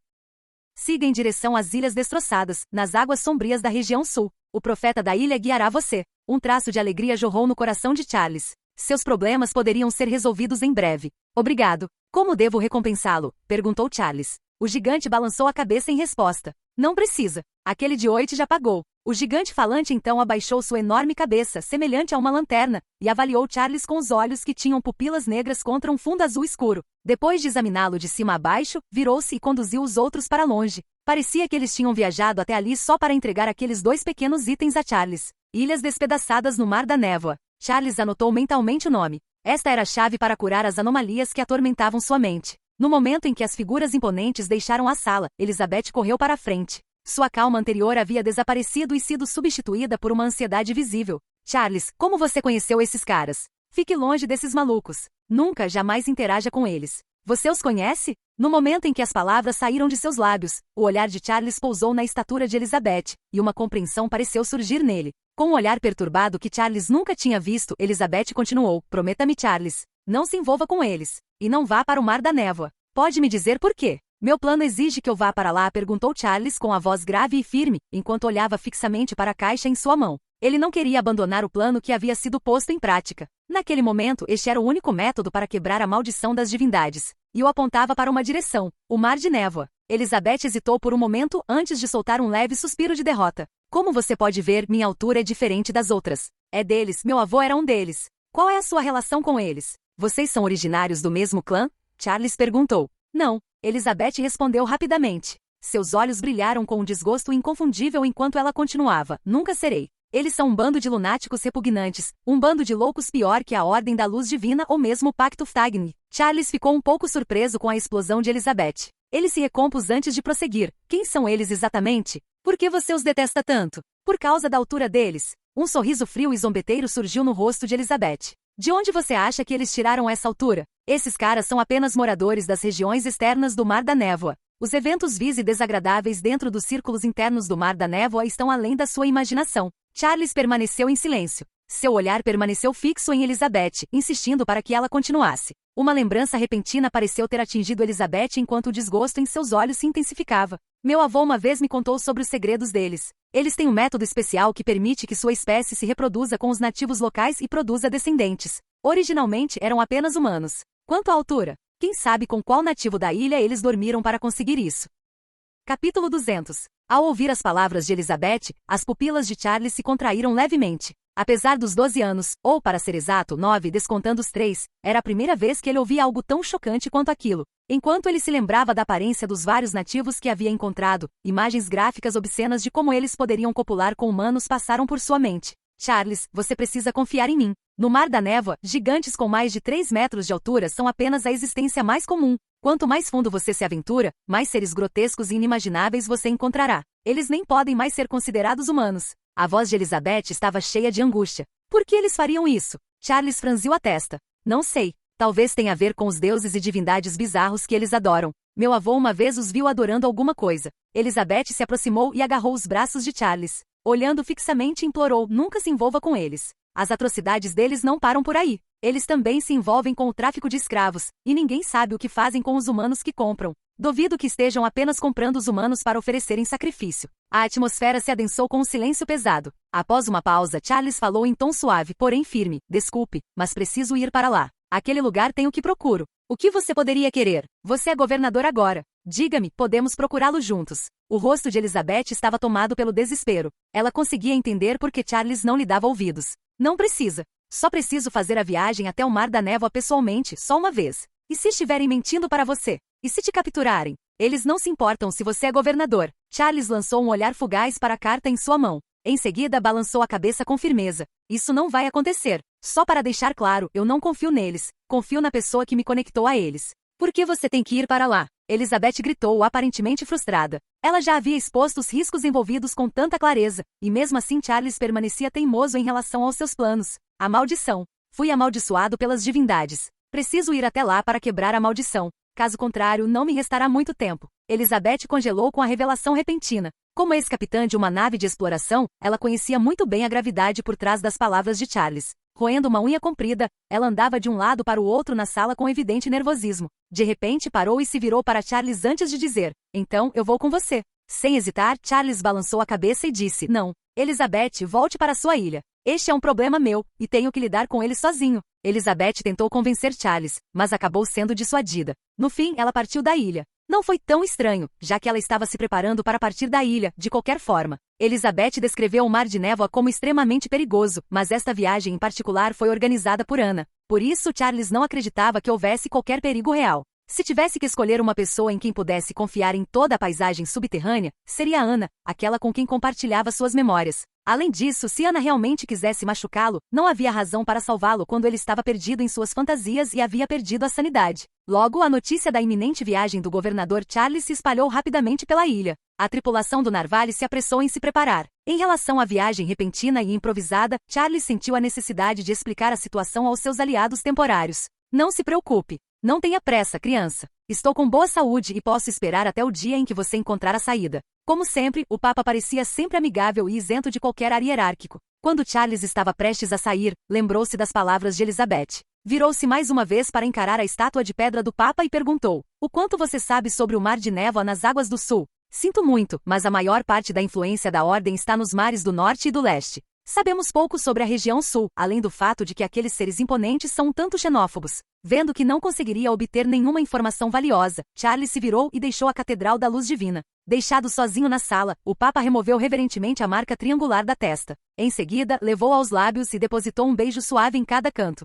Siga em direção às ilhas destroçadas, nas águas sombrias da região sul. O profeta da ilha guiará você. Um traço de alegria jorrou no coração de Charles. Seus problemas poderiam ser resolvidos em breve. Obrigado. Como devo recompensá-lo? Perguntou Charles. O gigante balançou a cabeça em resposta. Não precisa. Aquele de oito já pagou. O gigante falante então abaixou sua enorme cabeça, semelhante a uma lanterna, e avaliou Charles com os olhos que tinham pupilas negras contra um fundo azul escuro. Depois de examiná-lo de cima a baixo, virou-se e conduziu os outros para longe. Parecia que eles tinham viajado até ali só para entregar aqueles 2 pequenos itens a Charles. Ilhas despedaçadas no Mar da Névoa. Charles anotou mentalmente o nome. Esta era a chave para curar as anomalias que atormentavam sua mente. No momento em que as figuras imponentes deixaram a sala, Elizabeth correu para a frente. Sua calma anterior havia desaparecido e sido substituída por uma ansiedade visível. Charles, como você conheceu esses caras? Fique longe desses malucos. Nunca, jamais interaja com eles. Você os conhece? No momento em que as palavras saíram de seus lábios, o olhar de Charles pousou na estatura de Elizabeth, e uma compreensão pareceu surgir nele. Com um olhar perturbado que Charles nunca tinha visto, Elizabeth continuou, prometa-me Charles. Não se envolva com eles. E não vá para o Mar da Névoa. Pode me dizer por quê? Meu plano exige que eu vá para lá, perguntou Charles com a voz grave e firme, enquanto olhava fixamente para a caixa em sua mão. Ele não queria abandonar o plano que havia sido posto em prática. Naquele momento, este era o único método para quebrar a maldição das divindades. E o apontava para uma direção, o Mar de Névoa. Elizabeth hesitou por um momento antes de soltar um leve suspiro de derrota. Como você pode ver, minha altura é diferente das outras. É deles, meu avô era um deles. Qual é a sua relação com eles? Vocês são originários do mesmo clã? Charles perguntou. Não. Elizabeth respondeu rapidamente. Seus olhos brilharam com um desgosto inconfundível enquanto ela continuava. Nunca serei. Eles são um bando de lunáticos repugnantes, um bando de loucos pior que a Ordem da Luz Divina ou mesmo o Pacto Ftagni. Charles ficou um pouco surpreso com a explosão de Elizabeth. Ele se recompôs antes de prosseguir. Quem são eles exatamente? Por que você os detesta tanto? Por causa da altura deles. Um sorriso frio e zombeteiro surgiu no rosto de Elizabeth. De onde você acha que eles tiraram essa altura? Esses caras são apenas moradores das regiões externas do Mar da Névoa. Os eventos vis e desagradáveis dentro dos círculos internos do Mar da Névoa estão além da sua imaginação. Charles permaneceu em silêncio. Seu olhar permaneceu fixo em Elizabeth, insistindo para que ela continuasse. Uma lembrança repentina pareceu ter atingido Elizabeth enquanto o desgosto em seus olhos se intensificava. Meu avô uma vez me contou sobre os segredos deles. Eles têm um método especial que permite que sua espécie se reproduza com os nativos locais e produza descendentes. Originalmente eram apenas humanos. Quanto à altura, quem sabe com qual nativo da ilha eles dormiram para conseguir isso? Capítulo 200. Ao ouvir as palavras de Elizabeth, as pupilas de Charles se contraíram levemente. Apesar dos 12 anos, ou para ser exato, 9 descontando os 3, era a primeira vez que ele ouvia algo tão chocante quanto aquilo. Enquanto ele se lembrava da aparência dos vários nativos que havia encontrado, imagens gráficas obscenas de como eles poderiam copular com humanos passaram por sua mente. Charles, você precisa confiar em mim. No Mar da Névoa, gigantes com mais de 3 metros de altura são apenas a existência mais comum. Quanto mais fundo você se aventura, mais seres grotescos e inimagináveis você encontrará. Eles nem podem mais ser considerados humanos. A voz de Elizabeth estava cheia de angústia. Por que eles fariam isso? Charles franziu a testa. Não sei. Talvez tenha a ver com os deuses e divindades bizarros que eles adoram. Meu avô uma vez os viu adorando alguma coisa. Elizabeth se aproximou e agarrou os braços de Charles. Olhando fixamente, implorou: nunca se envolva com eles. As atrocidades deles não param por aí. Eles também se envolvem com o tráfico de escravos, e ninguém sabe o que fazem com os humanos que compram. Duvido que estejam apenas comprando os humanos para oferecerem sacrifício. A atmosfera se adensou com um silêncio pesado. Após uma pausa, Charles falou em tom suave, porém firme: desculpe, mas preciso ir para lá. Aquele lugar tem o que procuro. O que você poderia querer? Você é governador agora. Diga-me, podemos procurá-lo juntos. O rosto de Elizabeth estava tomado pelo desespero. Ela conseguia entender por que Charles não lhe dava ouvidos. Não precisa. Só preciso fazer a viagem até o Mar da Névoa pessoalmente, só uma vez. E se estiverem mentindo para você? E se te capturarem? Eles não se importam se você é governador. Charles lançou um olhar fugaz para a carta em sua mão. Em seguida, balançou a cabeça com firmeza. Isso não vai acontecer. Só para deixar claro, eu não confio neles. Confio na pessoa que me conectou a eles. Por que você tem que ir para lá? Elizabeth gritou, aparentemente frustrada. Ela já havia exposto os riscos envolvidos com tanta clareza, e mesmo assim Charles permanecia teimoso em relação aos seus planos. A maldição. Fui amaldiçoado pelas divindades. Preciso ir até lá para quebrar a maldição. Caso contrário, não me restará muito tempo. Elizabeth congelou com a revelação repentina. Como ex-capitã de uma nave de exploração, ela conhecia muito bem a gravidade por trás das palavras de Charles. Roendo uma unha comprida, ela andava de um lado para o outro na sala com evidente nervosismo. De repente parou e se virou para Charles antes de dizer: então, eu vou com você. Sem hesitar, Charles balançou a cabeça e disse: não. Elizabeth, volte para sua ilha. Este é um problema meu, e tenho que lidar com ele sozinho. Elizabeth tentou convencer Charles, mas acabou sendo dissuadida. No fim, ela partiu da ilha. Não foi tão estranho, já que ela estava se preparando para partir da ilha, de qualquer forma. Elizabeth descreveu o Mar de Névoa como extremamente perigoso, mas esta viagem em particular foi organizada por Anna. Por isso, Charles não acreditava que houvesse qualquer perigo real. Se tivesse que escolher uma pessoa em quem pudesse confiar em toda a paisagem subterrânea, seria Anna, aquela com quem compartilhava suas memórias. Além disso, se Anna realmente quisesse machucá-lo, não havia razão para salvá-lo quando ele estava perdido em suas fantasias e havia perdido a sanidade. Logo, a notícia da iminente viagem do governador Charles se espalhou rapidamente pela ilha. A tripulação do Narvalho se apressou em se preparar. Em relação à viagem repentina e improvisada, Charles sentiu a necessidade de explicar a situação aos seus aliados temporários. Não se preocupe. Não tenha pressa, criança. Estou com boa saúde e posso esperar até o dia em que você encontrar a saída. Como sempre, o Papa parecia sempre amigável e isento de qualquer ar hierárquico. Quando Charles estava prestes a sair, lembrou-se das palavras de Elizabeth. Virou-se mais uma vez para encarar a estátua de pedra do Papa e perguntou: o quanto você sabe sobre o Mar de Névoa nas águas do Sul? Sinto muito, mas a maior parte da influência da Ordem está nos mares do Norte e do Leste. Sabemos pouco sobre a região sul, além do fato de que aqueles seres imponentes são um tanto xenófobos. Vendo que não conseguiria obter nenhuma informação valiosa, Charles se virou e deixou a Catedral da Luz Divina. Deixado sozinho na sala, o Papa removeu reverentemente a marca triangular da testa. Em seguida, levou aos lábios e depositou um beijo suave em cada canto.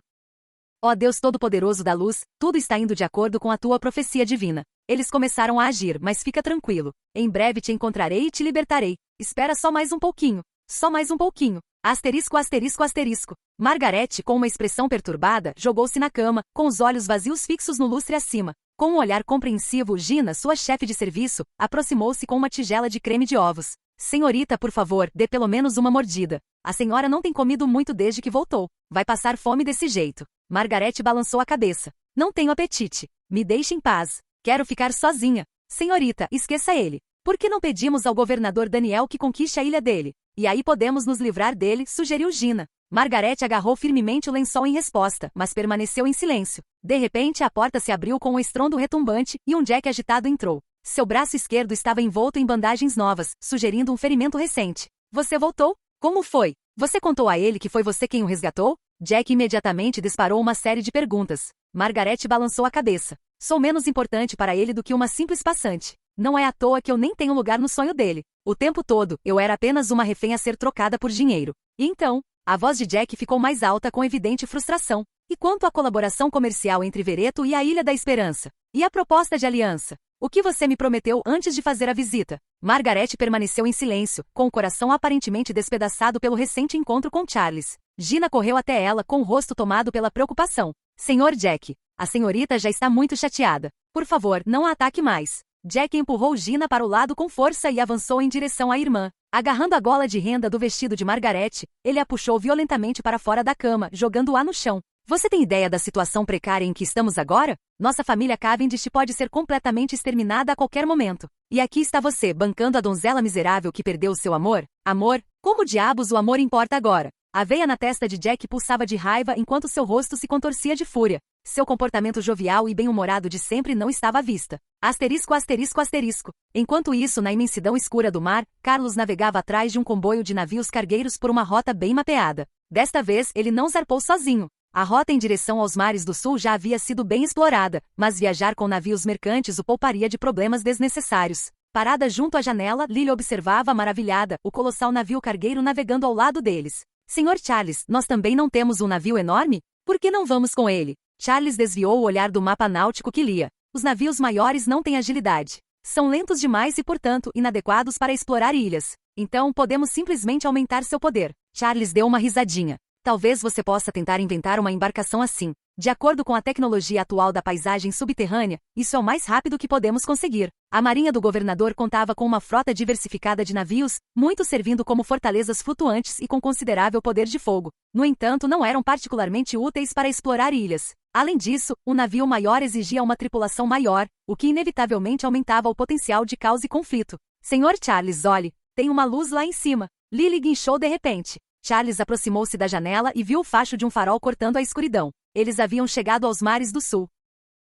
Ó Deus Todo-Poderoso da Luz, tudo está indo de acordo com a tua profecia divina. Eles começaram a agir, mas fica tranquilo. Em breve te encontrarei e te libertarei. Espera só mais um pouquinho. Só mais um pouquinho. Asterisco, asterisco, asterisco. Margaret, com uma expressão perturbada, jogou-se na cama, com os olhos vazios fixos no lustre acima. Com um olhar compreensivo, Gina, sua chefe de serviço, aproximou-se com uma tigela de creme de ovos. Senhorita, por favor, dê pelo menos uma mordida. A senhora não tem comido muito desde que voltou. Vai passar fome desse jeito. Margaret balançou a cabeça. Não tenho apetite. Me deixe em paz. Quero ficar sozinha. Senhorita, esqueça ele. Por que não pedimos ao governador Daniel que conquiste a ilha dele? E aí podemos nos livrar dele, sugeriu Gina. Margaret agarrou firmemente o lençol em resposta, mas permaneceu em silêncio. De repente a porta se abriu com um estrondo retumbante, e um Jack agitado entrou. Seu braço esquerdo estava envolto em bandagens novas, sugerindo um ferimento recente. Você voltou? Como foi? Você contou a ele que foi você quem o resgatou? Jack imediatamente disparou uma série de perguntas. Margaret balançou a cabeça. Sou menos importante para ele do que uma simples passante. Não é à toa que eu nem tenho lugar no sonho dele. O tempo todo, eu era apenas uma refém a ser trocada por dinheiro. E então, a voz de Jack ficou mais alta com evidente frustração. E quanto à colaboração comercial entre Vereto e a Ilha da Esperança? E a proposta de aliança? O que você me prometeu antes de fazer a visita? Margaret permaneceu em silêncio, com o coração aparentemente despedaçado pelo recente encontro com Charles. Gina correu até ela com o rosto tomado pela preocupação. Senhor Jack, a senhorita já está muito chateada. Por favor, não a ataque mais. Jack empurrou Gina para o lado com força e avançou em direção à irmã. Agarrando a gola de renda do vestido de Margaret, ele a puxou violentamente para fora da cama, jogando-a no chão. Você tem ideia da situação precária em que estamos agora? Nossa família Cavendish pode ser completamente exterminada a qualquer momento. E aqui está você, bancando a donzela miserável que perdeu o seu amor? Amor? Como diabos o amor importa agora? A veia na testa de Jack pulsava de raiva enquanto seu rosto se contorcia de fúria. Seu comportamento jovial e bem-humorado de sempre não estava à vista. Asterisco, asterisco, asterisco. Enquanto isso, na imensidão escura do mar, Carlos navegava atrás de um comboio de navios cargueiros por uma rota bem mapeada. Desta vez, ele não zarpou sozinho. A rota em direção aos mares do sul já havia sido bem explorada, mas viajar com navios mercantes o pouparia de problemas desnecessários. Parada junto à janela, Lily observava, maravilhada, o colossal navio cargueiro navegando ao lado deles. Senhor Charles, nós também não temos um navio enorme? Por que não vamos com ele? Charles desviou o olhar do mapa náutico que lia. Os navios maiores não têm agilidade. São lentos demais e, portanto, inadequados para explorar ilhas. Então, podemos simplesmente aumentar seu poder. Charles deu uma risadinha. Talvez você possa tentar inventar uma embarcação assim. De acordo com a tecnologia atual da paisagem subterrânea, isso é o mais rápido que podemos conseguir. A marinha do governador contava com uma frota diversificada de navios, muitos servindo como fortalezas flutuantes e com considerável poder de fogo. No entanto, não eram particularmente úteis para explorar ilhas. Além disso, um navio maior exigia uma tripulação maior, o que inevitavelmente aumentava o potencial de caos e conflito. Senhor Charles, olhe, tem uma luz lá em cima. Lily guinchou de repente. Charles aproximou-se da janela e viu o facho de um farol cortando a escuridão. Eles haviam chegado aos mares do sul.